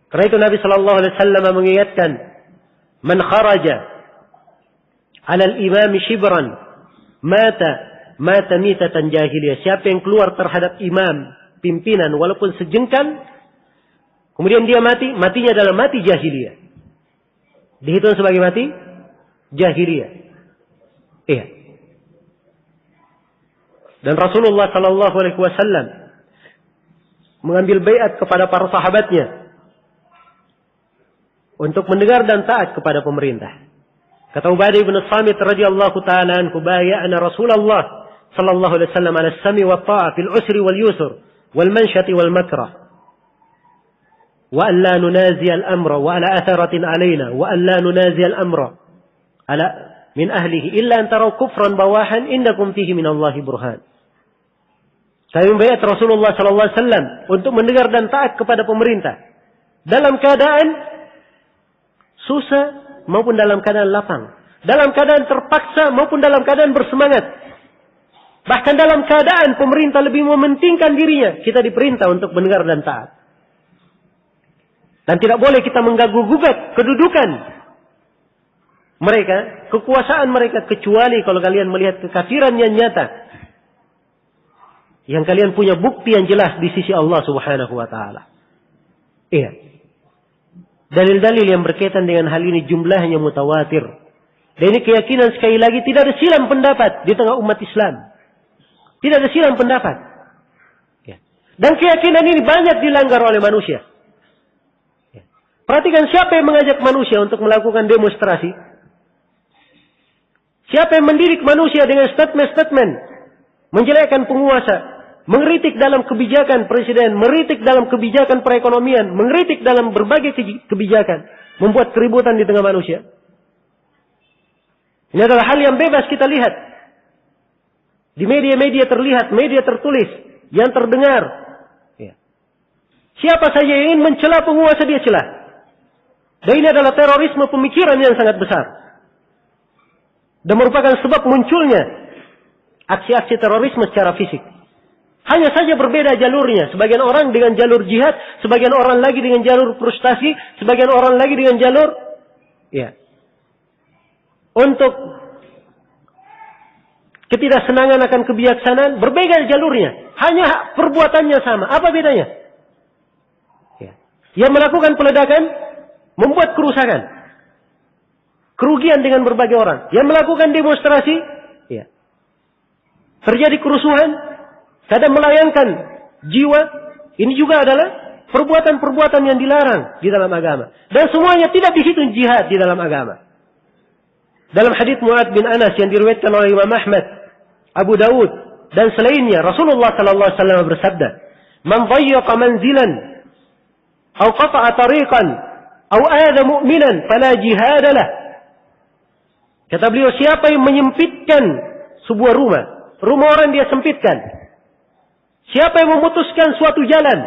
Karena itu Nabi sallallahu alaihi wasallam mengingatkan, "Man kharaja 'ala al-imam shibran, mata mitatan jahiliyah." Siapa yang keluar terhadap imam, pimpinan walaupun sejengkal, kemudian dia mati, matinya adalah mati jahiliyah. Dihitung sebagai mati jahiliyah. Iya. Dan Rasulullah sallallahu alaihi wasallam mengambil baiat kepada para sahabatnya untuk mendengar dan taat kepada pemerintah. Kata Ubadah bin Samit radhiyallahu taala anhu, "Bay'ana Rasulullah sallallahu alaihi wasallam 'ala as-sami wa ta'a fil usri wal yusr wal manshati wal makrah. Wa an la nunazi al-amra wa ala atharatin alaina wa an la nunazi al-amra ala min ahlihi illa an taraw kufran bawahan innakum fihi min Allahi burhan." Kami membayar Rasulullah sallallahu alaihi wasallam untuk mendengar dan taat kepada pemerintah dalam keadaan susah maupun dalam keadaan lapang, dalam keadaan terpaksa maupun dalam keadaan bersemangat. Bahkan dalam keadaan pemerintah lebih mementingkan dirinya, kita diperintah untuk mendengar dan taat. Dan tidak boleh kita mengganggu-gugat kedudukan mereka, kekuasaan mereka, kecuali kalau kalian melihat kekafiran yang nyata. Yang kalian punya bukti yang jelas di sisi Allah Subhanahu wa taala. Iya. Dalil-dalil yang berkaitan dengan hal ini jumlahnya mutawatir. Dan ini keyakinan sekali lagi tidak ada silang pendapat di tengah umat Islam. Tidak ada silang pendapat. Ya. Dan keyakinan ini banyak dilanggar oleh manusia. Ya. Perhatikan siapa yang mengajak manusia untuk melakukan demonstrasi. Siapa yang mendidik manusia dengan statement-statement. Menjelekkan penguasa. Mengkritik dalam kebijakan presiden. Mengkritik dalam kebijakan perekonomian. Mengkritik dalam berbagai kebijakan. Membuat keributan di tengah manusia. Ini adalah hal yang bebas kita lihat. Di media-media terlihat. Media tertulis. Yang terdengar. Ya. Siapa saja yang ingin mencela penguasa dia celah. Dan ini adalah terorisme pemikiran yang sangat besar. Dan merupakan sebab munculnya aksi-aksi terorisme secara fisik. Hanya saja berbeda jalurnya. Sebagian orang dengan jalur jihad. Sebagian orang lagi dengan jalur frustasi. Sebagian orang lagi dengan jalur Ya. Untuk ketidaksenangan akan kebijaksanaan, berbeda jalurnya. Hanya perbuatannya sama. Apa bedanya? Ya. Yang melakukan peledakan, membuat kerusakan. Kerugian dengan berbagai orang. Yang melakukan demonstrasi, ya, terjadi kerusuhan, kadang melayangkan jiwa. Ini juga adalah perbuatan-perbuatan yang dilarang di dalam agama. Dan semuanya tidak dihitung jihad di dalam agama. Dalam hadits Mu'adz bin Anas yang diriwayatkan oleh Imam Ahmad, Abu Dawud dan selainnya, Rasulullah sallallahu alaihi wasallam bersabda, "Man dhayyaqa manzilan aw qata'a tariqan aw aadha mu'minan fala jihad lah." Kata beliau, siapa yang menyempitkan sebuah rumah orang dia sempitkan. Siapa yang memutuskan suatu jalan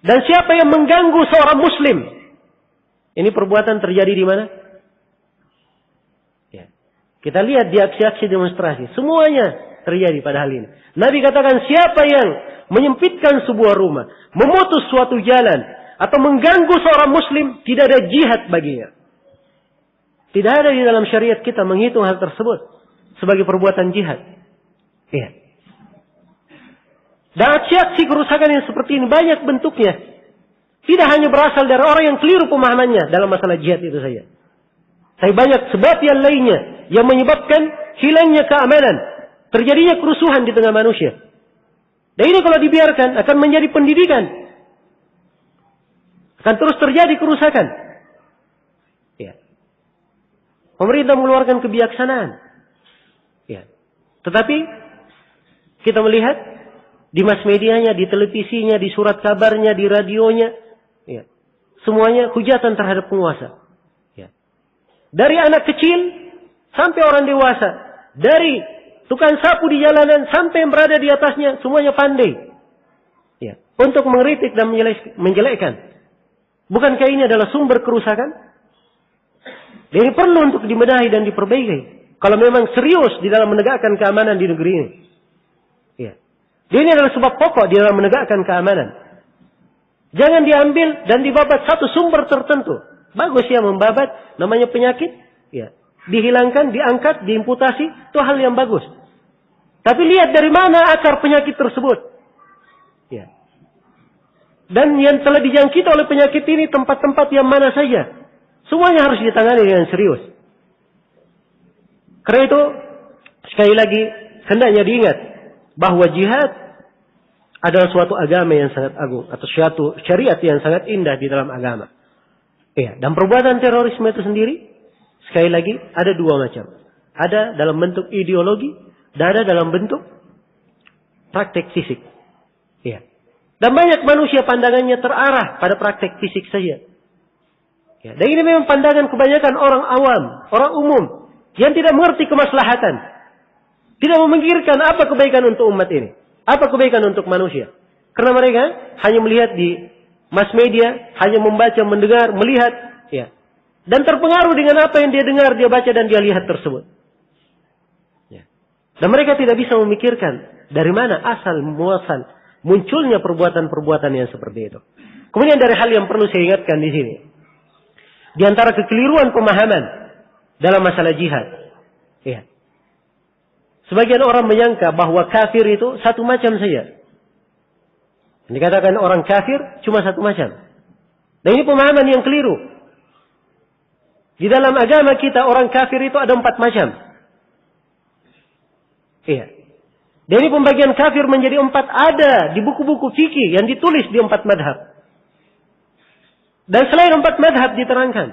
dan siapa yang mengganggu seorang muslim. Ini perbuatan terjadi di mana? Kita lihat di aksi-aksi demonstrasi. Semuanya terjadi pada hal ini. Nabi katakan siapa yang menyempitkan sebuah rumah, memutus suatu jalan, atau mengganggu seorang muslim, tidak ada jihad baginya. Tidak ada di dalam syariat kita menghitung hal tersebut sebagai perbuatan jihad. Iya. Dan aksi-aksi kerusakan yang seperti ini banyak bentuknya. Tidak hanya berasal dari orang yang keliru pemahamannya dalam masalah jihad itu saja. Tapi banyak sebab yang lainnya yang menyebabkan hilangnya keamanan, terjadinya kerusuhan di tengah manusia. Dan ini kalau dibiarkan akan menjadi pendidikan. Akan terus terjadi kerusakan. Ya. Pemerintah mengeluarkan kebijaksanaan. Ya. Tetapi kita melihat di mass medianya, di televisinya, di surat kabarnya, di radionya, ya, semuanya hujatan terhadap penguasa. Dari anak kecil sampai orang dewasa. Dari tukang sapu di jalanan sampai yang berada di atasnya. Semuanya pandai. Ya. Untuk mengkritik dan menjelekkan. Bukankah ini adalah sumber kerusakan? Dan ini perlu untuk dibenahi dan diperbaiki. Kalau memang serius di dalam menegakkan keamanan di negeri ini. Ya. Dan ini adalah sebab pokok di dalam menegakkan keamanan. Jangan diambil dan dibabat satu sumber tertentu. Bagus ya membabat, namanya penyakit, ya, dihilangkan, diangkat, diimputasi, itu hal yang bagus. Tapi lihat dari mana akar penyakit tersebut. Ya. Dan yang telah dijangkiti oleh penyakit ini tempat-tempat yang mana saja. Semuanya harus ditangani dengan serius. Karena itu, sekali lagi, hendaknya diingat bahwa jihad adalah suatu agama yang sangat agung, atau suatu syariat yang sangat indah di dalam agama. Ya, dan perbuatan terorisme itu sendiri, sekali lagi, ada dua macam. Ada dalam bentuk ideologi, dan ada dalam bentuk praktek fisik. Ya. Dan banyak manusia pandangannya terarah pada praktek fisik saja. Ya, dan ini memang pandangan kebanyakan orang awam, orang umum, yang tidak mengerti kemaslahatan. Tidak memikirkan apa kebaikan untuk umat ini. Apa kebaikan untuk manusia. Karena mereka hanya melihat di mass media, hanya membaca, mendengar, melihat, ya, dan terpengaruh dengan apa yang dia dengar, dia baca dan dia lihat tersebut. Ya. Dan mereka tidak bisa memikirkan dari mana asal muasal munculnya perbuatan-perbuatan yang seperti itu. Kemudian dari hal yang perlu saya ingatkan di sini, di antara kekeliruan pemahaman dalam masalah jihad, ya, sebagian orang menyangka bahwa kafir itu satu macam saja. Dikatakan orang kafir cuma satu macam. Dan ini pemahaman yang keliru. Di dalam agama kita orang kafir itu ada 4 macam. Iya. Dan ini pembagian kafir menjadi 4 ada di buku-buku fikih yang ditulis di 4 madhab. Dan selain 4 madhab diterangkan.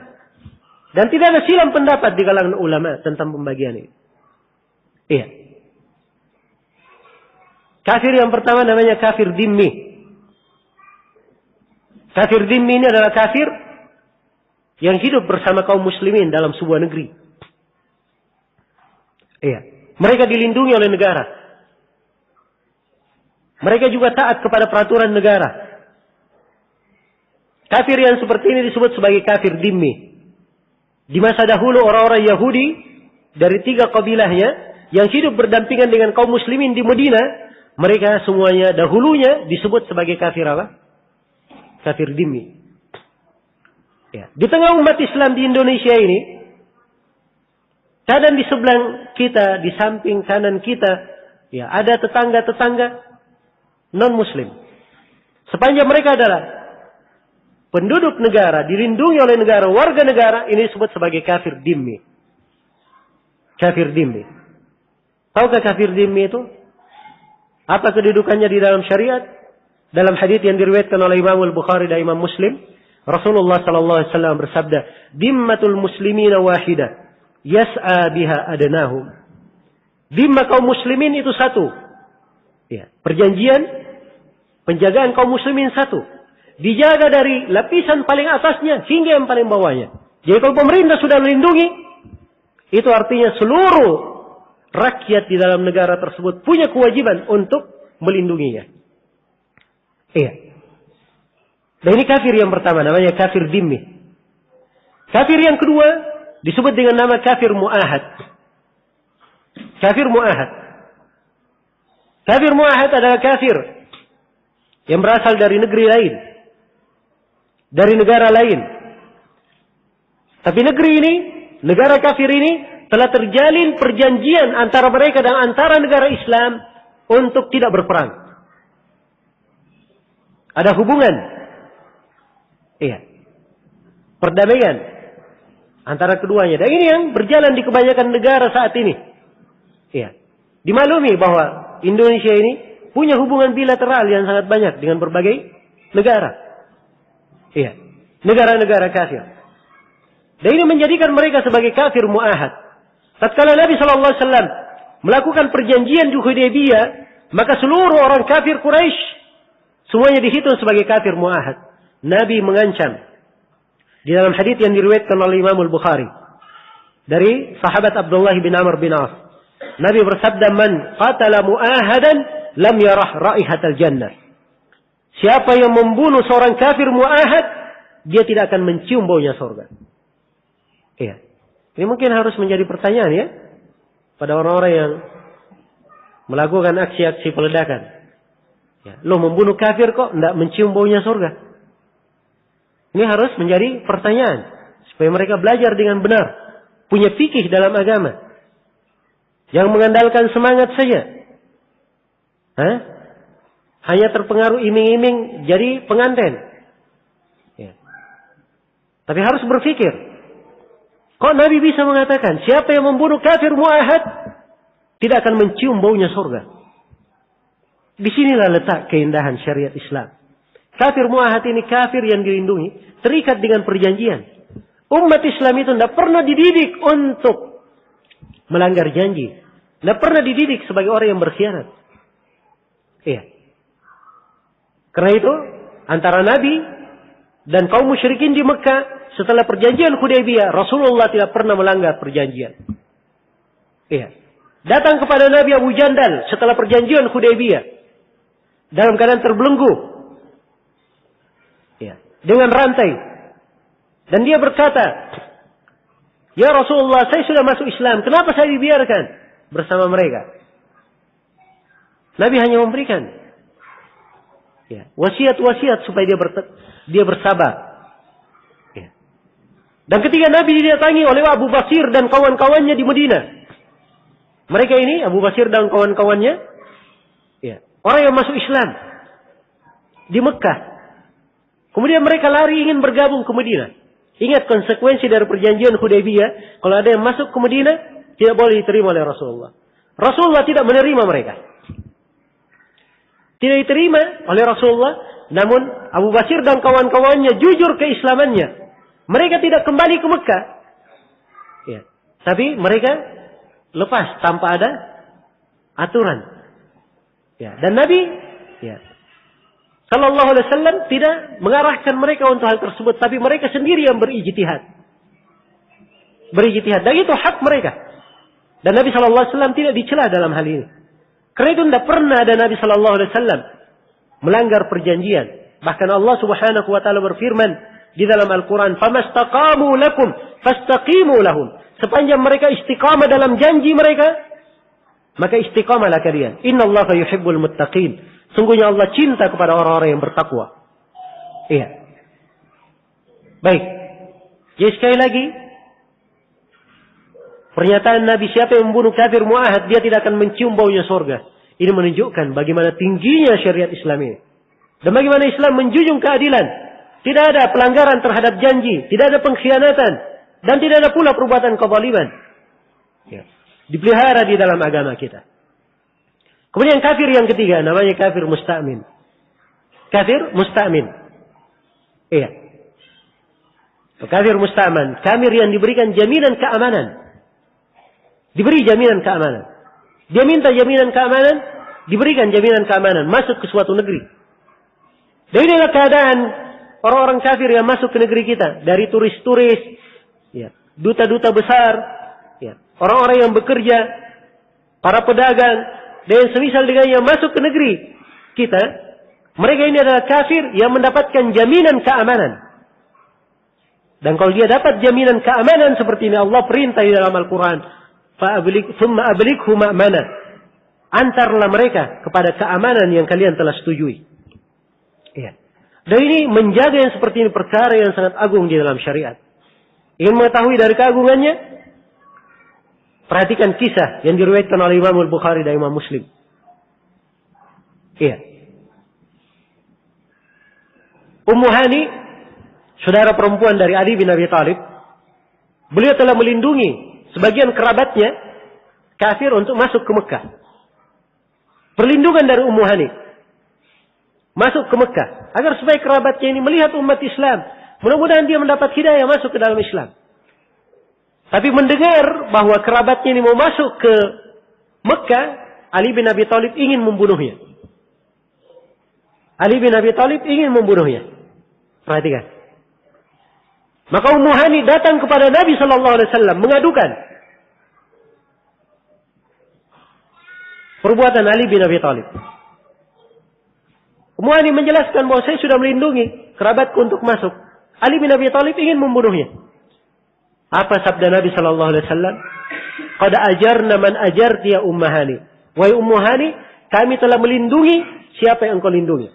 Dan tidak ada silang pendapat di kalangan ulama tentang pembagian ini. Iya. Kafir yang pertama namanya kafir dhimmi. Kafir dhimmi ini adalah kafir yang hidup bersama kaum muslimin dalam sebuah negeri. Iya. Mereka dilindungi oleh negara. Mereka juga taat kepada peraturan negara. Kafir yang seperti ini disebut sebagai kafir dhimmi. Di masa dahulu orang-orang Yahudi dari 3 kabilahnya yang hidup berdampingan dengan kaum muslimin di Madinah, mereka semuanya dahulunya disebut sebagai kafir apa? Kafir dhimmi. Ya. Di tengah umat Islam di Indonesia ini, kadang di sebelah kita, di samping kanan kita, ya ada tetangga-tetangga non-Muslim. Sepanjang mereka adalah penduduk negara, dilindungi oleh negara, warga negara, ini disebut sebagai kafir dhimmi. Kafir dhimmi. Tahukah kafir dhimmi itu? Apa kedudukannya di dalam syariat? Dalam hadits yang diriwayatkan oleh Imam Al-Bukhari dan Imam Muslim, Rasulullah sallallahu alaihi wasallam bersabda, "Dhimmatul muslimina wahidah, yas'a biha adnahum." Dhimma kaum muslimin itu satu. Ya, perjanjian penjagaan kaum muslimin satu. Dijaga dari lapisan paling atasnya hingga yang paling bawahnya. Jadi kalau pemerintah sudah melindungi, itu artinya seluruh rakyat di dalam negara tersebut punya kewajiban untuk melindunginya. Iya. Dan ini kafir yang pertama, namanya kafir dhimmi. Kafir yang kedua disebut dengan nama kafir mu'ahad. Kafir mu'ahad. Kafir mu'ahad adalah kafir yang berasal dari negeri lain, dari negara lain. Tapi negeri ini, negara kafir ini telah terjalin perjanjian antara mereka dan antara negara Islam untuk tidak berperang. Ada hubungan. Iya. Perdamaian antara keduanya. Dan ini yang berjalan di kebanyakan negara saat ini. Iya. Dimaklumi bahwa Indonesia ini punya hubungan bilateral yang sangat banyak dengan berbagai negara. Iya. Negara-negara kafir. Dan ini menjadikan mereka sebagai kafir mu'ahad. Tatkala Nabi SAW melakukan perjanjian di Hudaybiyah, maka seluruh orang kafir Quraisy semuanya dihitung sebagai kafir mu'ahad. Nabi mengancam di dalam hadits yang diriwayatkan oleh Imam Al-Bukhari dari sahabat Abdullah bin Amr bin As. Nabi bersabda, "Man qatala mu'ahadan lam yarah raihatal jannah." Siapa yang membunuh seorang kafir mu'ahad, dia tidak akan mencium baunya surga. Iya. Ini mungkin harus menjadi pertanyaan ya pada orang-orang yang melakukan aksi-aksi peledakan. Ya, lo membunuh kafir kok tidak mencium baunya surga? Ini harus menjadi pertanyaan supaya mereka belajar dengan benar, punya fikih dalam agama. Yang mengandalkan semangat saja. Hanya terpengaruh iming-iming jadi pengantin. Ya. Tapi harus berpikir. Kok Nabi bisa mengatakan siapa yang membunuh kafir mu'ahad tidak akan mencium baunya surga? Disinilah letak keindahan syariat Islam. Kafir mu'ahad ini kafir yang dilindungi, terikat dengan perjanjian. Umat Islam itu tidak pernah dididik untuk melanggar janji. Tidak pernah dididik sebagai orang yang berkhianat. Iya. Karena itu, antara Nabi dan kaum musyrikin di Mekah, setelah perjanjian Hudaybiyah, Rasulullah tidak pernah melanggar perjanjian. Iya. Datang kepada Nabi Abu Jandal setelah perjanjian Hudaybiyah, dalam keadaan terbelenggu. Dengan rantai. Dan dia berkata, "Ya Rasulullah, saya sudah masuk Islam. Kenapa saya dibiarkan bersama mereka?" Nabi hanya memberikan wasiat-wasiat supaya dia bersabar. Ya. Dan ketika Nabi didatangi oleh Abu Basir dan kawan-kawannya di Madinah. Mereka ini, Abu Basir dan kawan-kawannya, orang yang masuk Islam di Mekah. Kemudian mereka lari ingin bergabung ke Madinah. Ingat konsekuensi dari perjanjian Hudaybiyah. Kalau ada yang masuk ke Madinah, tidak boleh diterima oleh Rasulullah. Rasulullah tidak menerima mereka. Tidak diterima oleh Rasulullah. Namun Abu Basir dan kawan-kawannya jujur keislamannya. Mereka tidak kembali ke Mekah. Ya. Tapi mereka lepas tanpa ada aturan. Ya. Dan Nabi Sallallahu Alaihi Wasallam tidak mengarahkan mereka untuk hal tersebut, tapi mereka sendiri yang berijtihad. Dan itu hak mereka. Dan Nabi Sallallahu Alaihi Wasallam tidak dicela dalam hal ini. Karena itu tidak pernah ada Nabi Sallallahu Alaihi Wasallam melanggar perjanjian. Bahkan Allah Subhanahu Wa Taala berfirman di dalam Al-Quran, "Famastaqamu lakum, fastaqimu lahum." Sepanjang mereka istiqamah dalam janji mereka, maka istiqamalah kalian. Innallaha yuhibbul muttaqin. Sungguhnya Allah cinta kepada orang-orang yang bertakwa. Iya. Baik. Jadi sekali lagi, pernyataan Nabi, siapa yang membunuh kafir mu'ahad, dia tidak akan mencium baunya surga. Ini menunjukkan bagaimana tingginya syariat Islam ini. Dan bagaimana Islam menjunjung keadilan. Tidak ada pelanggaran terhadap janji. Tidak ada pengkhianatan. Dan tidak ada pula perbuatan kezaliman. Ya. Dipelihara di dalam agama kita. Kemudian kafir yang ketiga, namanya kafir musta'min. Kafir musta'min. Iya. Kafir musta'man. Kafir yang diberikan jaminan keamanan. Diberi jaminan keamanan. Dia minta jaminan keamanan, diberikan jaminan keamanan. Masuk ke suatu negeri. Dan inilah keadaan orang-orang kafir yang masuk ke negeri kita. Dari turis-turis, ya, duta-duta besar, ya, orang-orang yang bekerja, para pedagang, dan semisal dengan yang masuk ke negeri kita. Mereka ini adalah kafir yang mendapatkan jaminan keamanan. Dan kalau dia dapat jaminan keamanan seperti ini, Allah perintah di dalam Al-Quran, "Tsumma ablighu ma'mana." Antarlah mereka kepada keamanan yang kalian telah setujui. Ya. Dan ini menjaga yang seperti ini perkara yang sangat agung di dalam syariat. Ingin mengetahui dari keagungannya? Perhatikan kisah yang diriwayatkan oleh Imam Al-Bukhari dan Imam Muslim. Iya. Ummu Hani, saudara perempuan dari Ali bin Abi Thalib, beliau telah melindungi sebagian kerabatnya kafir untuk masuk ke Mekah. Perlindungan dari Ummu Hani. Masuk ke Mekah. Agar supaya kerabatnya ini melihat umat Islam. Mudah-mudahan dia mendapat hidayah masuk ke dalam Islam. Tapi mendengar bahwa kerabatnya ini mau masuk ke Mekah, Ali bin Abi Thalib ingin membunuhnya. Ali bin Abi Thalib ingin membunuhnya. Perhatikan. Maka Ummu Hani datang kepada Nabi SAW mengadukan perbuatan Ali bin Abi Thalib. Ummu Hani menjelaskan bahwa saya sudah melindungi kerabatku untuk masuk. Ali bin Abi Thalib ingin membunuhnya. Apa sabda Nabi SAW? Qad ajarna man ajarti ya Ummu Hani. Wahai Ummu Hani, kami telah melindungi siapa yang engkau lindungi.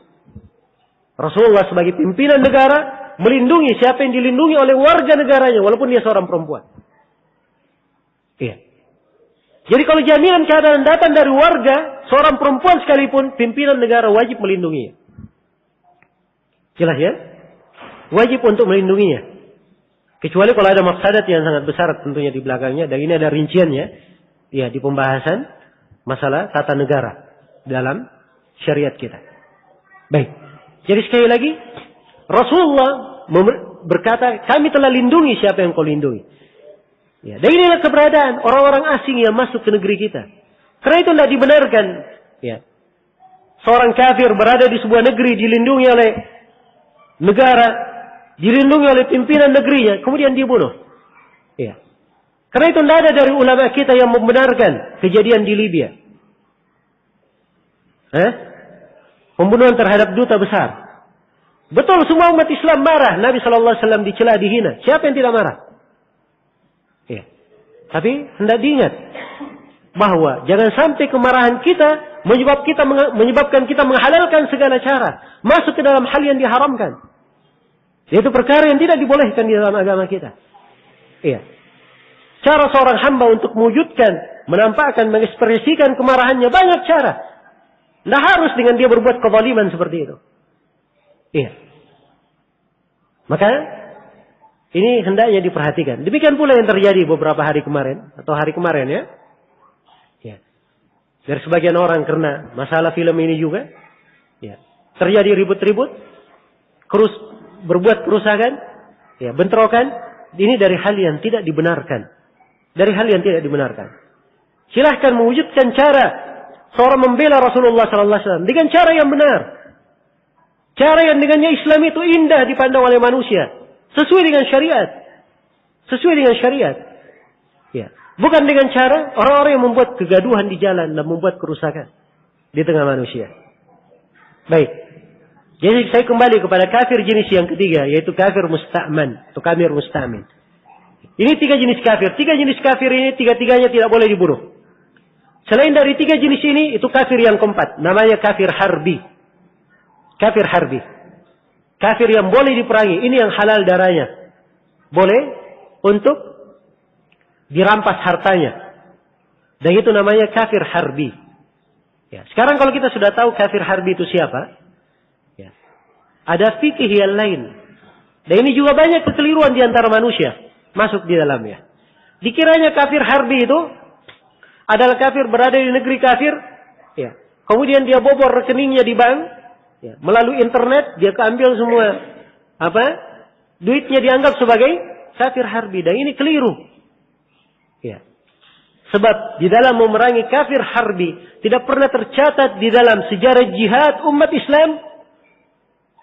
Rasulullah sebagai pimpinan negara melindungi siapa yang dilindungi oleh warga negaranya walaupun dia seorang perempuan. Iya. Jadi kalau jaminan keadaan datang dari warga, seorang perempuan sekalipun, pimpinan negara wajib melindunginya. Jelas ya? Wajib untuk melindunginya. Kecuali kalau ada mafsadat yang sangat besar tentunya di belakangnya. Dan ini ada rinciannya. Ya, di pembahasan masalah tata negara dalam syariat kita. Baik. Jadi sekali lagi, Rasulullah berkata, kami telah lindungi siapa yang kau lindungi. Ya, dan inilah keberadaan orang-orang asing yang masuk ke negeri kita. Karena itu tidak dibenarkan. Ya, seorang kafir berada di sebuah negeri dilindungi oleh negara, dilindungi oleh pimpinan negerinya, kemudian dibunuh. Ya. Karena itu tidak ada dari ulama kita yang membenarkan kejadian di Libya. Pembunuhan terhadap duta besar. Betul semua umat Islam marah. Nabi SAW dicela, dihina. Siapa yang tidak marah? Ya. Tapi hendak diingat bahwa jangan sampai kemarahan kita menyebabkan kita menghalalkan segala cara masuk ke dalam hal yang diharamkan. Yaitu perkara yang tidak dibolehkan di dalam agama kita. Iya. Cara seorang hamba untuk mewujudkan, menampakkan, mengekspresikan kemarahannya banyak cara. Tidak harus dengan dia berbuat kezaliman seperti itu. Iya. Maka ini hendaknya diperhatikan. Demikian pula yang terjadi beberapa hari kemarin atau hari kemarin ya. Ya. Dari sebagian orang karena masalah film ini juga, ya, terjadi ribut-ribut, berbuat kerusakan, ya, bentrokan. Ini dari hal yang tidak dibenarkan. Dari hal yang tidak dibenarkan. Silahkan mewujudkan cara seorang membela Rasulullah SAW dengan cara yang benar. Cara yang dengannya Islam itu indah dipandang oleh manusia. Sesuai dengan syariat. Sesuai dengan syariat. Ya. Bukan dengan cara orang-orang yang membuat kegaduhan di jalan dan membuat kerusakan di tengah manusia. Baik. Jadi saya kembali kepada kafir jenis yang ketiga, yaitu kafir musta'man atau kafir musta'min. Ini 3 jenis kafir. 3 jenis kafir ini tiga-tiganya tidak boleh dibunuh. Selain dari 3 jenis ini, itu kafir yang keempat. Namanya kafir harbi. Kafir harbi. Kafir yang boleh diperangi. Ini yang halal darahnya. boleh untuk dirampas hartanya. Dan itu namanya kafir harbi. Ya, sekarang kalau kita sudah tahu kafir harbi itu siapa, ya, ada fikih yang lain. Dan ini juga banyak kekeliruan di antara manusia masuk di dalamnya. Dikiranya kafir harbi itu adalah kafir berada di negeri kafir, ya. Kemudian dia bobol rekeningnya di bank, ya, melalui internet dia keambil semua duitnya dianggap sebagai kafir harbi. Dan ini keliru. Ya. Sebab di dalam memerangi kafir harbi tidak pernah tercatat di dalam sejarah jihad umat Islam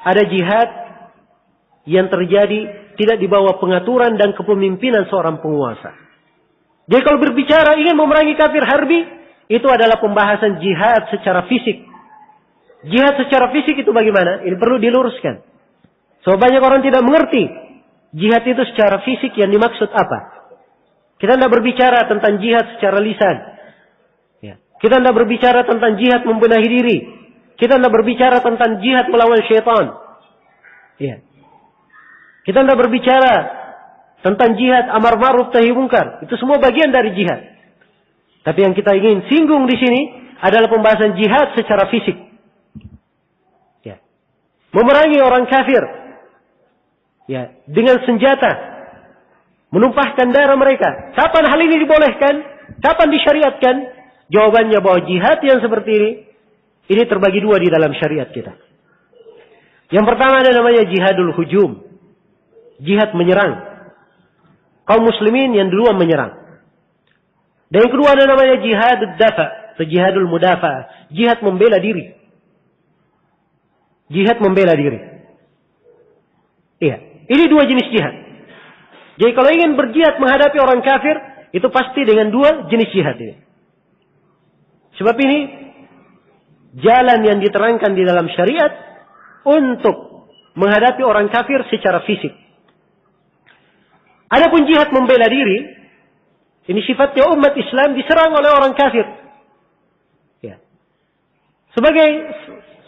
ada jihad yang terjadi tidak di bawah pengaturan dan kepemimpinan seorang penguasa. Jadi kalau berbicara ingin memerangi kafir harbi, itu adalah pembahasan jihad secara fisik. Jihad secara fisik itu bagaimana? Ini perlu diluruskan. So banyak orang tidak mengerti jihad itu secara fisik yang dimaksud apa. Kita tidak berbicara tentang jihad secara lisan. Ya. Kita tidak berbicara tentang jihad membenahi diri. Kita tidak berbicara tentang jihad melawan syaitan. Ya. Kita tidak berbicara tentang jihad amar ma'ruf nahi munkar. Itu semua bagian dari jihad. Tapi yang kita ingin singgung di sini adalah pembahasan jihad secara fisik. Ya. Memerangi orang kafir. Ya, dengan senjata. Menumpahkan darah mereka. Kapan hal ini dibolehkan? Kapan disyariatkan? Jawabannya bahwa jihad yang seperti ini terbagi dua di dalam syariat kita. Yang pertama ada namanya jihadul hujum. Jihad menyerang. Kaum muslimin yang duluan menyerang. Dan yang kedua ada namanya jihadul dafa. Atau jihadul mudafa. Jihad membela diri. Jihad membela diri. Iya. Ini dua jenis jihad. Jadi kalau ingin berjihad menghadapi orang kafir, itu pasti dengan dua jenis jihad ini. Sebab ini jalan yang diterangkan di dalam syariat untuk menghadapi orang kafir secara fisik. Adapun jihad membela diri, ini sifatnya umat Islam diserang oleh orang kafir. Ya. Sebagai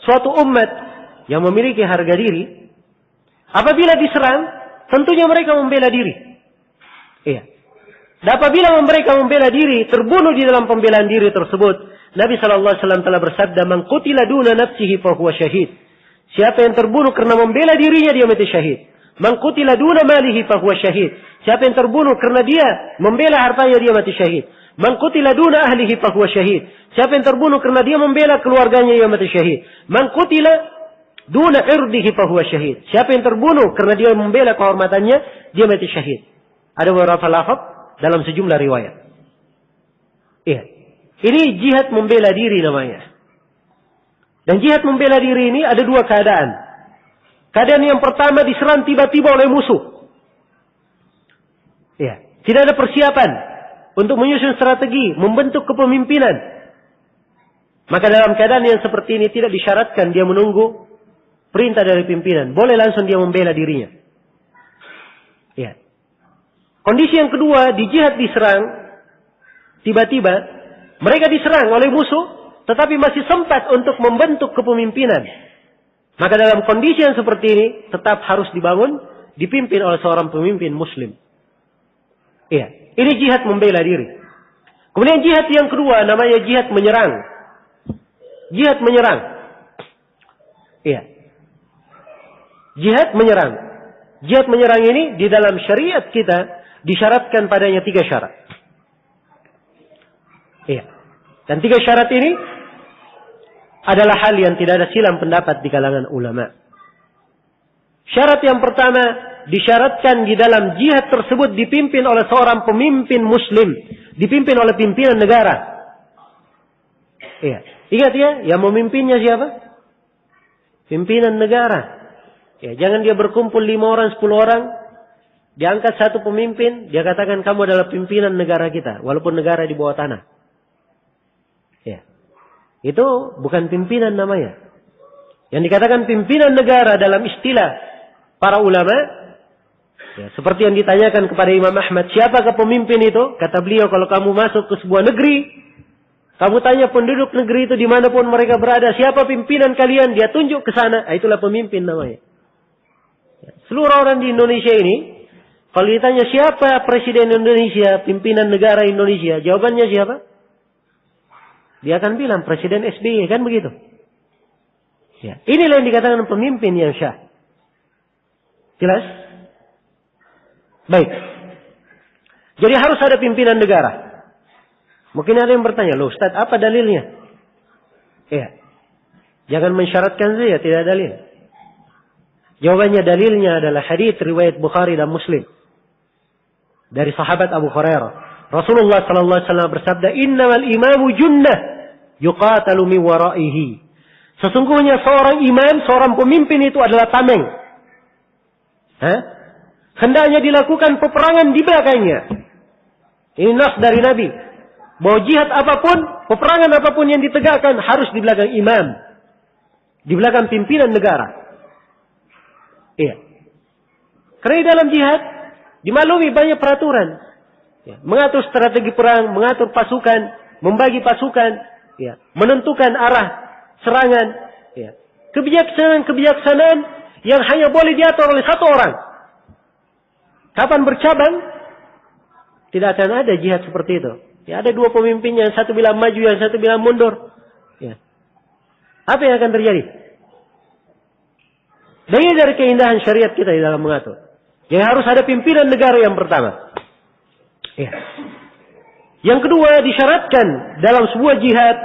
suatu umat yang memiliki harga diri, apabila diserang, tentunya mereka membela diri. Iya. Dan apabila mereka membela diri, terbunuh di dalam pembelaan diri tersebut, Nabi SAW telah bersabda, "Man qutila duna nafsihi fahuwa syahid." Siapa yang terbunuh karena membela dirinya, dia mati syahid. "Man qutila duna malihi fahuwa syahid." Siapa yang terbunuh karena dia membela hartanya, dia mati syahid. "Man qutila duna ahlihi fahuwa syahid." Siapa yang terbunuh karena dia membela keluarganya, dia mati syahid. "Man qutila duna irdihi fahuwa syahid." Siapa yang terbunuh karena dia membela kehormatannya, dia mati syahid. Ada beberapa lafaz dalam sejumlah riwayat. Iya. Ini jihad membela diri namanya. Dan jihad membela diri ini ada dua keadaan. Keadaan yang pertama diserang tiba-tiba oleh musuh. Iya. Tidak ada persiapan untuk menyusun strategi, membentuk kepemimpinan. Maka dalam keadaan yang seperti ini tidak disyaratkan dia menunggu perintah dari pimpinan. Boleh langsung dia membela dirinya. Ya. Kondisi yang kedua, di jihad diserang. Tiba-tiba, mereka diserang oleh musuh. Tetapi masih sempat untuk membentuk kepemimpinan. Maka dalam kondisi yang seperti ini, tetap harus dibangun, dipimpin oleh seorang pemimpin muslim. Iya. Ini jihad membela diri. Kemudian jihad yang kedua, namanya jihad menyerang. Jihad menyerang. Iya. Jihad menyerang. Jihad menyerang ini di dalam syariat kita disyaratkan padanya 3 syarat. Iya. Dan 3 syarat ini adalah hal yang tidak ada silang pendapat di kalangan ulama. Syarat yang pertama disyaratkan di dalam jihad tersebut dipimpin oleh seorang pemimpin muslim, dipimpin oleh pimpinan negara. Iya. Ingat ya, yang memimpinnya siapa? Pimpinan negara. Ya, jangan dia berkumpul 5 orang, 10 orang, diangkat satu pemimpin, dia katakan kamu adalah pimpinan negara kita, walaupun negara di bawah tanah. Ya. Itu bukan pimpinan namanya. Yang dikatakan pimpinan negara dalam istilah para ulama, ya, seperti yang ditanyakan kepada Imam Ahmad, siapakah pemimpin itu? Kata beliau, kalau kamu masuk ke sebuah negeri, kamu tanya penduduk negeri itu dimanapun mereka berada, siapa pimpinan kalian? Dia tunjuk ke sana, itulah pemimpin namanya. Seluruh orang di Indonesia ini, Kalau ditanya siapa Presiden Indonesia, pimpinan negara Indonesia, jawabannya siapa? Dia akan bilang Presiden SBY, kan begitu? Ya. Inilah yang dikatakan pemimpin yang syah. Jelas? Baik. Jadi harus ada pimpinan negara. Mungkin ada yang bertanya, loh Ustaz, apa dalilnya? Ya. Jangan mensyaratkan saja, tidak dalil. Jawabannya dalilnya adalah hadits riwayat Bukhari dan Muslim. Dari sahabat Abu Hurairah. Rasulullah sallallahu alaihi wasallam bersabda, "Innamal imamu junnah yuqatalu min waraihi." Sesungguhnya seorang imam, seorang pemimpin itu adalah tameng. Hendaknya dilakukan peperangan di belakangnya. Ini nas dari Nabi. Bahwa jihad apapun, peperangan apapun yang ditegakkan harus di belakang imam. Di belakang pimpinan negara. Iya. Karena dalam jihad dimaklumi banyak peraturan. Ya. Mengatur strategi perang, mengatur pasukan, membagi pasukan, ya. Menentukan arah serangan. Ya. Kebijaksanaan yang hanya boleh diatur oleh satu orang. Kapan bercabang, tidak akan ada jihad seperti itu. Ya, ada dua pemimpin, yang satu bilang maju, yang satu bilang mundur. Ya. Apa yang akan terjadi? Dan ini dari keindahan syariat kita di dalam mengatur. Yang harus ada pimpinan negara yang pertama. Ya. Yang kedua, disyaratkan dalam sebuah jihad,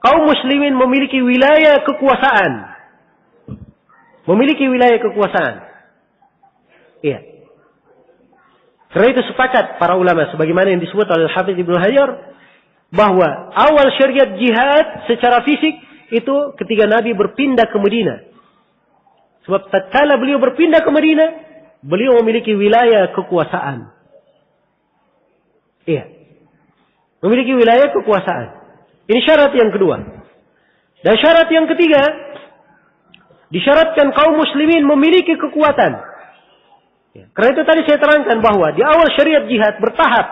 kaum muslimin memiliki wilayah kekuasaan. Memiliki wilayah kekuasaan. Iya. Karena itu sepakat para ulama, sebagaimana yang disebut oleh Al-Hafidz Ibnu Hajar, bahwa awal syariat jihad secara fisik itu ketika Nabi berpindah ke Madinah. Sebab tatkala beliau berpindah ke Madinah, beliau memiliki wilayah kekuasaan. Iya. Memiliki wilayah kekuasaan. Ini syarat yang kedua. Dan syarat yang ketiga, disyaratkan kaum muslimin memiliki kekuatan. Ya. Karena itu tadi saya terangkan bahwa di awal syariat jihad bertahap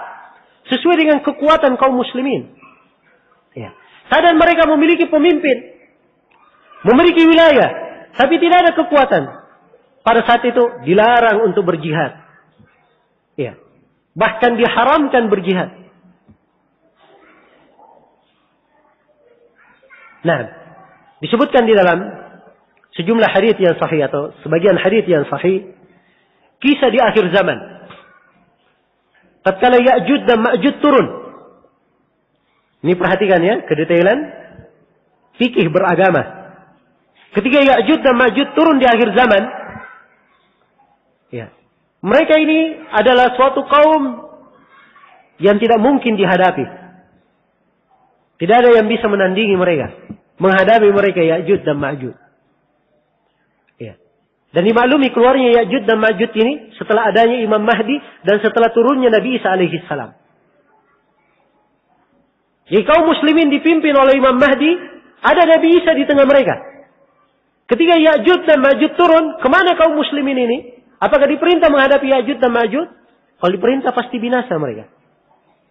sesuai dengan kekuatan kaum muslimin. Ya. Sadar mereka memiliki pemimpin, memiliki wilayah, tapi tidak ada kekuatan. Pada saat itu dilarang untuk berjihad. Ya. Bahkan diharamkan berjihad. Nah, disebutkan di dalam sejumlah hadits yang sahih atau sebagian hadits yang sahih, kisah di akhir zaman. Tatkala Ya'juj dan Ma'juj turun. Ini perhatikan ya, kedetailan fikih beragama. Ketika Ya'juj dan Ma'juj turun di akhir zaman, ya, mereka ini adalah suatu kaum yang tidak mungkin dihadapi. Tidak ada yang bisa menandingi mereka, menghadapi mereka Ya'juj dan Ma'juj. Ya. Dan dimaklumi keluarnya Ya'juj dan Ma'juj ini setelah adanya Imam Mahdi dan setelah turunnya Nabi Isa alaihi salam. Jadi kaum muslimin dipimpin oleh Imam Mahdi, ada Nabi Isa di tengah mereka. Ketika Ya'juj dan Ma'juj turun, kemana kaum muslimin ini? Apakah diperintah menghadapi Ya'juj dan Ma'juj? Kalau diperintah pasti binasa mereka.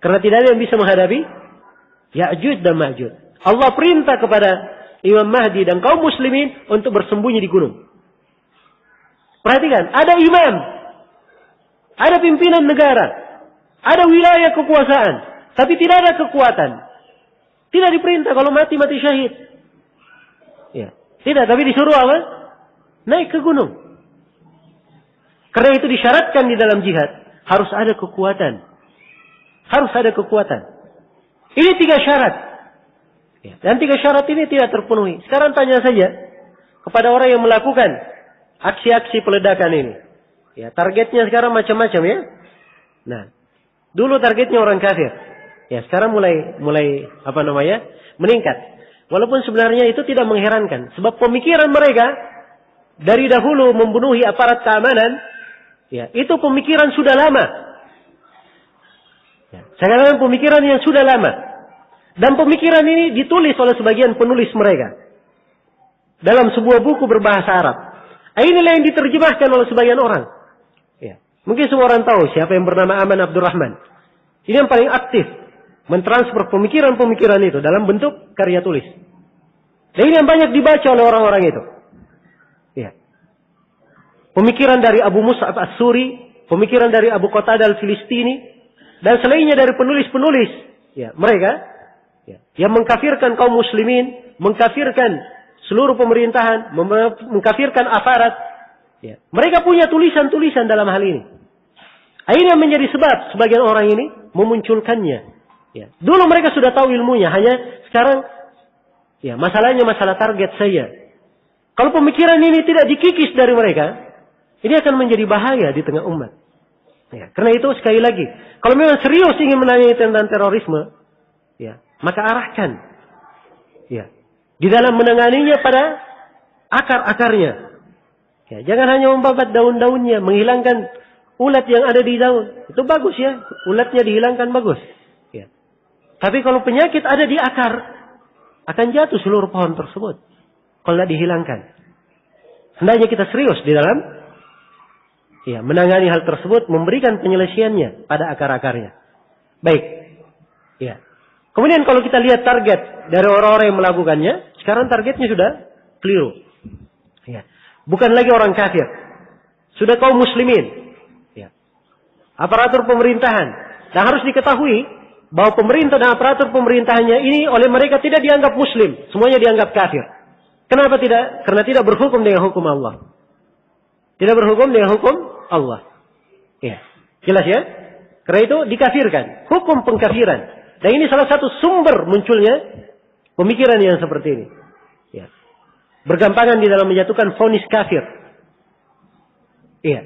Karena tidak ada yang bisa menghadapi Ya'juj dan Ma'juj. Allah perintah kepada Imam Mahdi dan kaum muslimin untuk bersembunyi di gunung. Perhatikan, ada imam, ada pimpinan negara, ada wilayah kekuasaan, tapi tidak ada kekuatan. Tidak diperintah kalau mati syahid. Ya, tidak, tapi disuruh apa? Naik ke gunung. Karena itu disyaratkan di dalam jihad harus ada kekuatan. Harus ada kekuatan. Ini 3 syarat. Ya, dan 3 syarat ini tidak terpenuhi. Sekarang tanya saja kepada orang yang melakukan aksi-aksi peledakan ini. Ya, targetnya sekarang macam-macam ya. Nah, dulu targetnya orang kafir. Ya, sekarang mulai meningkat. Walaupun sebenarnya itu tidak mengherankan, sebab pemikiran mereka dari dahulu membunuhi aparat keamanan, ya, itu pemikiran sudah lama. Ya, saya katakan pemikiran yang sudah lama. Dan pemikiran ini ditulis oleh sebagian penulis mereka dalam sebuah buku berbahasa Arab. Inilah yang diterjemahkan oleh sebagian orang. Ya. Mungkin semua orang tahu siapa yang bernama Aman Abdurrahman. Ini yang paling aktif mentransfer pemikiran-pemikiran itu dalam bentuk karya tulis. Dan ini yang banyak dibaca oleh orang-orang itu. Ya. Pemikiran dari Abu Mus'ab As-Suri, pemikiran dari Abu Qatadah al-Filistini, dan selainnya dari penulis-penulis ya, mereka ya, yang mengkafirkan kaum muslimin, mengkafirkan seluruh pemerintahan, mengkafirkan aparat. Ya. Mereka punya tulisan-tulisan dalam hal ini. Akhirnya menjadi sebab sebagian orang ini memunculkannya. Ya. Dulu mereka sudah tahu ilmunya, hanya sekarang ya masalahnya masalah target saya. Kalau pemikiran ini tidak dikikis dari mereka, ini akan menjadi bahaya di tengah umat. Ya. Karena itu sekali lagi, kalau memang serius ingin menanyai tentang terorisme, ya, maka arahkan ya, di dalam menanganinya pada akar-akarnya. Ya, jangan hanya membabat daun-daunnya, menghilangkan ulat yang ada di daun. Itu bagus ya, ulatnya dihilangkan bagus. Ya. Tapi kalau penyakit ada di akar, akan jatuh seluruh pohon tersebut kalau tidak dihilangkan. Hendaknya kita serius di dalam ya, menangani hal tersebut, memberikan penyelesaiannya pada akar-akarnya. Baik. Ya. Kemudian kalau kita lihat target dari orang-orang yang melakukannya, sekarang targetnya sudah keliru. Ya. Bukan lagi orang kafir. Sudah kaum muslimin. Ya. Aparatur pemerintahan. Dan harus diketahui bahwa pemerintah dan aparatur pemerintahannya ini oleh mereka tidak dianggap muslim. Semuanya dianggap kafir. Kenapa tidak? Karena tidak berhukum dengan hukum Allah. Tidak berhukum dengan hukum Allah. Ya. Jelas ya? Karena itu dikafirkan. Hukum pengkafiran. Dan ini salah satu sumber munculnya pemikiran yang seperti ini. Ya. Bergampangan di dalam menjatuhkan vonis kafir. Iya.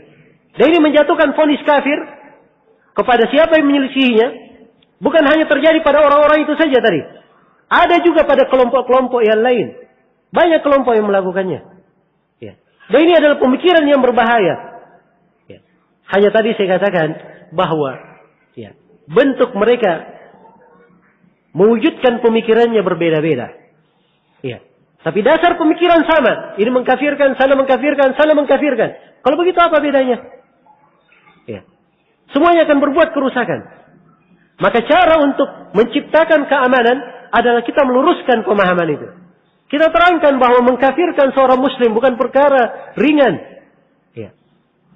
Dan ini menjatuhkan vonis kafir kepada siapa yang menyelisihinya. Bukan hanya terjadi pada orang-orang itu saja tadi. Ada juga pada kelompok-kelompok yang lain. Banyak kelompok yang melakukannya. Ya. Dan ini adalah pemikiran yang berbahaya. Ya. Hanya tadi saya katakan bahwa ya, bentuk mereka mewujudkan pemikirannya berbeda-beda. Ya. Tapi dasar pemikiran sama. Ini mengkafirkan, sana mengkafirkan, sana mengkafirkan. Kalau begitu apa bedanya? Ya. Semuanya akan berbuat kerusakan. Maka cara untuk menciptakan keamanan adalah kita meluruskan pemahaman itu. Kita terangkan bahwa mengkafirkan seorang muslim bukan perkara ringan. Ya.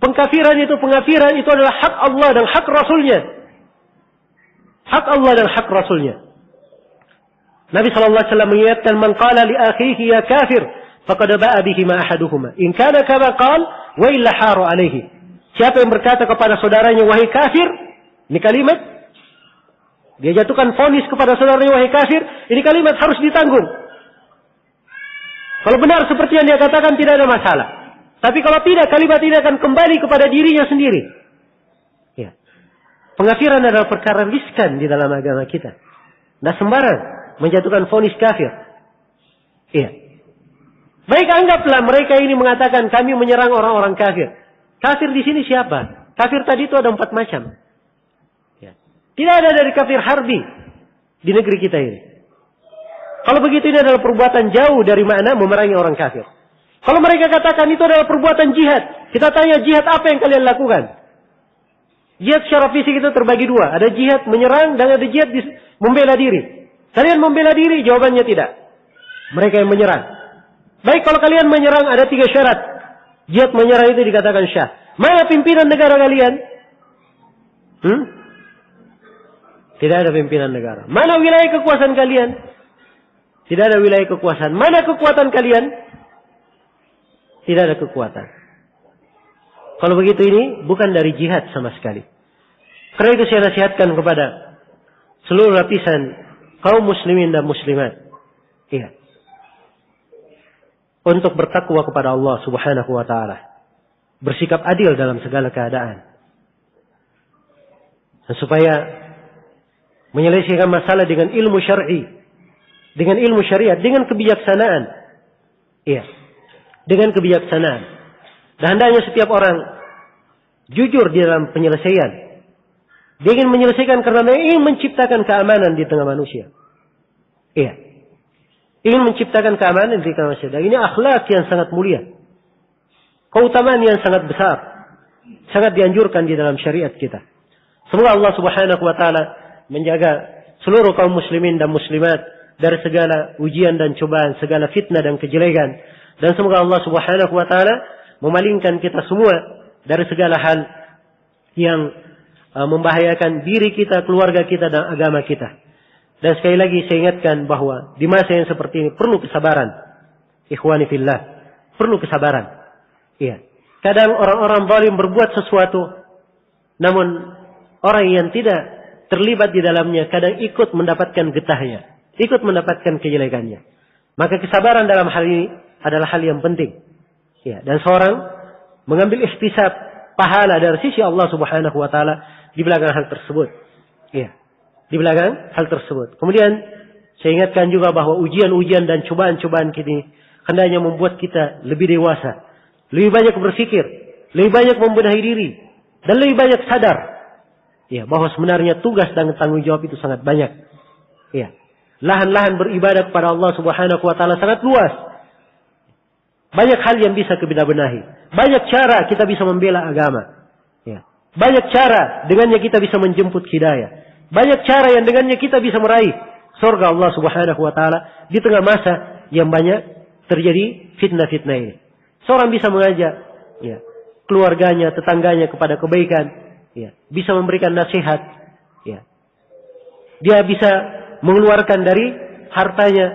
Pengafiran itu adalah hak Allah dan hak Rasulnya. Hak Allah dan hak Rasulnya. Nabi SAW mengingatkan, man qala li akhihi ya kafir, faqad ba'a bihima ahaduhuma. In kana kama qala, wa illa haru alaihi. Siapa yang berkata kepada saudaranya, wahai kafir, ini kalimat, dia jatuhkan vonis kepada saudaranya, wahai kafir, ini kalimat harus ditanggung. Kalau benar seperti yang dia katakan, tidak ada masalah. Tapi kalau tidak, kalimat ini akan kembali kepada dirinya sendiri. Ya. Pengafiran adalah perkara riskan di dalam agama kita. Nah sembarang menjatuhkan vonis kafir. Iya. Baik, anggaplah mereka ini mengatakan kami menyerang orang-orang kafir. Kafir di sini siapa? Kafir tadi itu ada 4 macam. Ya. Tidak ada dari kafir harbi di negeri kita ini. Kalau begitu ini adalah perbuatan jauh dari makna memerangi orang kafir. Kalau mereka katakan itu adalah perbuatan jihad, kita tanya jihad apa yang kalian lakukan? Jihad secara fisik itu terbagi 2. Ada jihad menyerang dan ada jihad membela diri. Kalian membela diri? Jawabannya tidak. Mereka yang menyerang. Baik, kalau kalian menyerang ada 3 syarat. Jihad menyerang itu dikatakan syah. Mana pimpinan negara kalian? Tidak ada pimpinan negara. Mana wilayah kekuasaan kalian? Tidak ada wilayah kekuasaan. Mana kekuatan kalian? Tidak ada kekuatan. Kalau begitu ini bukan dari jihad sama sekali. Karena itu saya nasihatkan kepada seluruh lapisan kaum muslimin dan muslimat. Iya. Untuk bertakwa kepada Allah Subhanahu wa taala. Bersikap adil dalam segala keadaan. Dan supaya menyelesaikan masalah dengan ilmu syar'i, dengan ilmu syariat, dengan kebijaksanaan. Iya. Dengan kebijaksanaan. Dan hendaknya setiap orang jujur di dalam penyelesaian. Dia ingin menyelesaikan karena dia ingin menciptakan keamanan di tengah manusia. Iya. Ingin menciptakan keamanan di tengah manusia. Dan ini akhlak yang sangat mulia. Keutamaan yang sangat besar. Sangat dianjurkan di dalam syariat kita. Semoga Allah Subhanahu wa taala menjaga seluruh kaum muslimin dan muslimat dari segala ujian dan cobaan, segala fitnah dan kejelekan. Dan semoga Allah Subhanahu wa taala memalingkan kita semua dari segala hal yang membahayakan diri kita, keluarga kita, dan agama kita. Dan sekali lagi saya ingatkan bahwa di masa yang seperti ini perlu kesabaran. Ikhwani fillah, perlu kesabaran. Iya. Kadang orang-orang zalim berbuat sesuatu, namun orang yang tidak terlibat di dalamnya kadang ikut mendapatkan getahnya, ikut mendapatkan kejelekannya. Maka kesabaran dalam hal ini adalah hal yang penting. Ya, dan seorang mengambil ihtisab pahala dari sisi Allah Subhanahu wa taala di belakang hal tersebut. Ya, di belakang hal tersebut. Kemudian saya ingatkan juga bahwa ujian-ujian dan cobaan-cobaan ini hendaknya membuat kita lebih dewasa, lebih banyak berpikir, lebih banyak membenahi diri, dan lebih banyak sadar ya, bahwa sebenarnya tugas dan tanggung jawab itu sangat banyak. Ya. Lahan-lahan beribadah kepada Allah Subhanahu wa taala sangat luas. Banyak hal yang bisa kita benahi. Banyak cara kita bisa membela agama. Ya. Banyak cara dengannya kita bisa menjemput hidayah. Banyak cara yang dengannya kita bisa meraih surga Allah Subhanahu wa taala di tengah masa yang banyak terjadi fitnah-fitnah ini. Seorang bisa mengajak ya, keluarganya, tetangganya kepada kebaikan, ya, bisa memberikan nasihat, ya. Dia bisa mengeluarkan dari hartanya,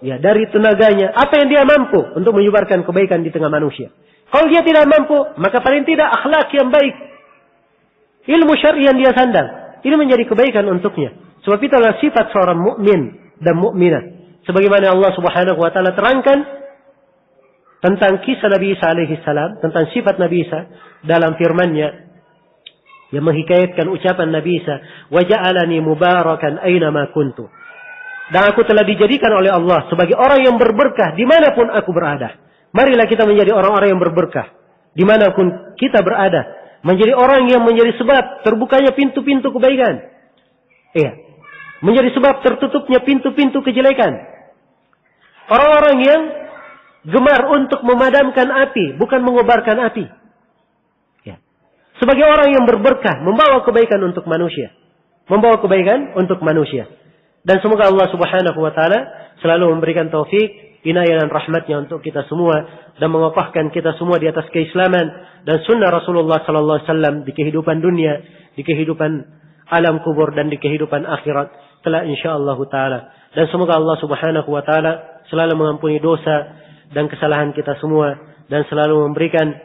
ya, dari tenaganya, apa yang dia mampu untuk menyebarkan kebaikan di tengah manusia. Kalau dia tidak mampu, maka paling tidak akhlak yang baik, ilmu syar'i yang dia sandang, ini menjadi kebaikan untuknya. Sebab itu adalah sifat seorang mukmin dan mukminah. Sebagaimana Allah Subhanahu wa taala terangkan tentang kisah Nabi Isa alaihi salam, tentang sifat Nabi Isa dalam firman-Nya yang menghikayatkan ucapan Nabi Isa, "Wa ja'alani mubarakan aina ma kuntu." Dan aku telah dijadikan oleh Allah sebagai orang yang berberkah dimanapun aku berada. Marilah kita menjadi orang-orang yang berberkah dimanapun kita berada. Menjadi orang yang menjadi sebab terbukanya pintu-pintu kebaikan. Iya. Menjadi sebab tertutupnya pintu-pintu kejelekan. Orang-orang yang gemar untuk memadamkan api, bukan mengobarkan api. Ya. Sebagai orang yang berberkah, membawa kebaikan untuk manusia. Membawa kebaikan untuk manusia. Dan semoga Allah Subhanahu wa taala selalu memberikan taufik, inayah dan rahmatnya untuk kita semua dan mengokohkan kita semua di atas keislaman dan sunnah Rasulullah sallallahu alaihi wasallam di kehidupan dunia, di kehidupan alam kubur dan di kehidupan akhirat kelak insyaallah taala. Dan semoga Allah Subhanahu wa taala selalu mengampuni dosa dan kesalahan kita semua dan selalu memberikan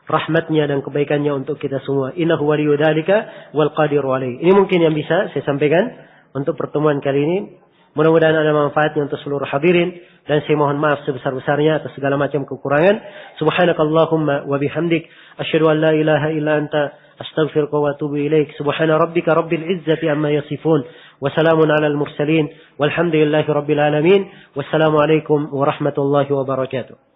rahmatnya dan kebaikannya untuk kita semua. Innahu waliyyu dzalika wal qadiru alaihi. Ini mungkin yang bisa saya sampaikan untuk pertemuan kali ini. Mudah-mudahan ada manfaatnya untuk seluruh hadirin dan saya mohon maaf sebesar-besarnya atas segala macam kekurangan. Subhanakallahumma wa bihamdik asyhadu an la ilaha illa anta astaghfiruka wa atubu ilaik. Subhana rabbika rabbil izzati amma yasifun wa salamun alal mursalin walhamdulillahi rabbil alamin. Wassalamu alaikum warahmatullahi wabarakatuh.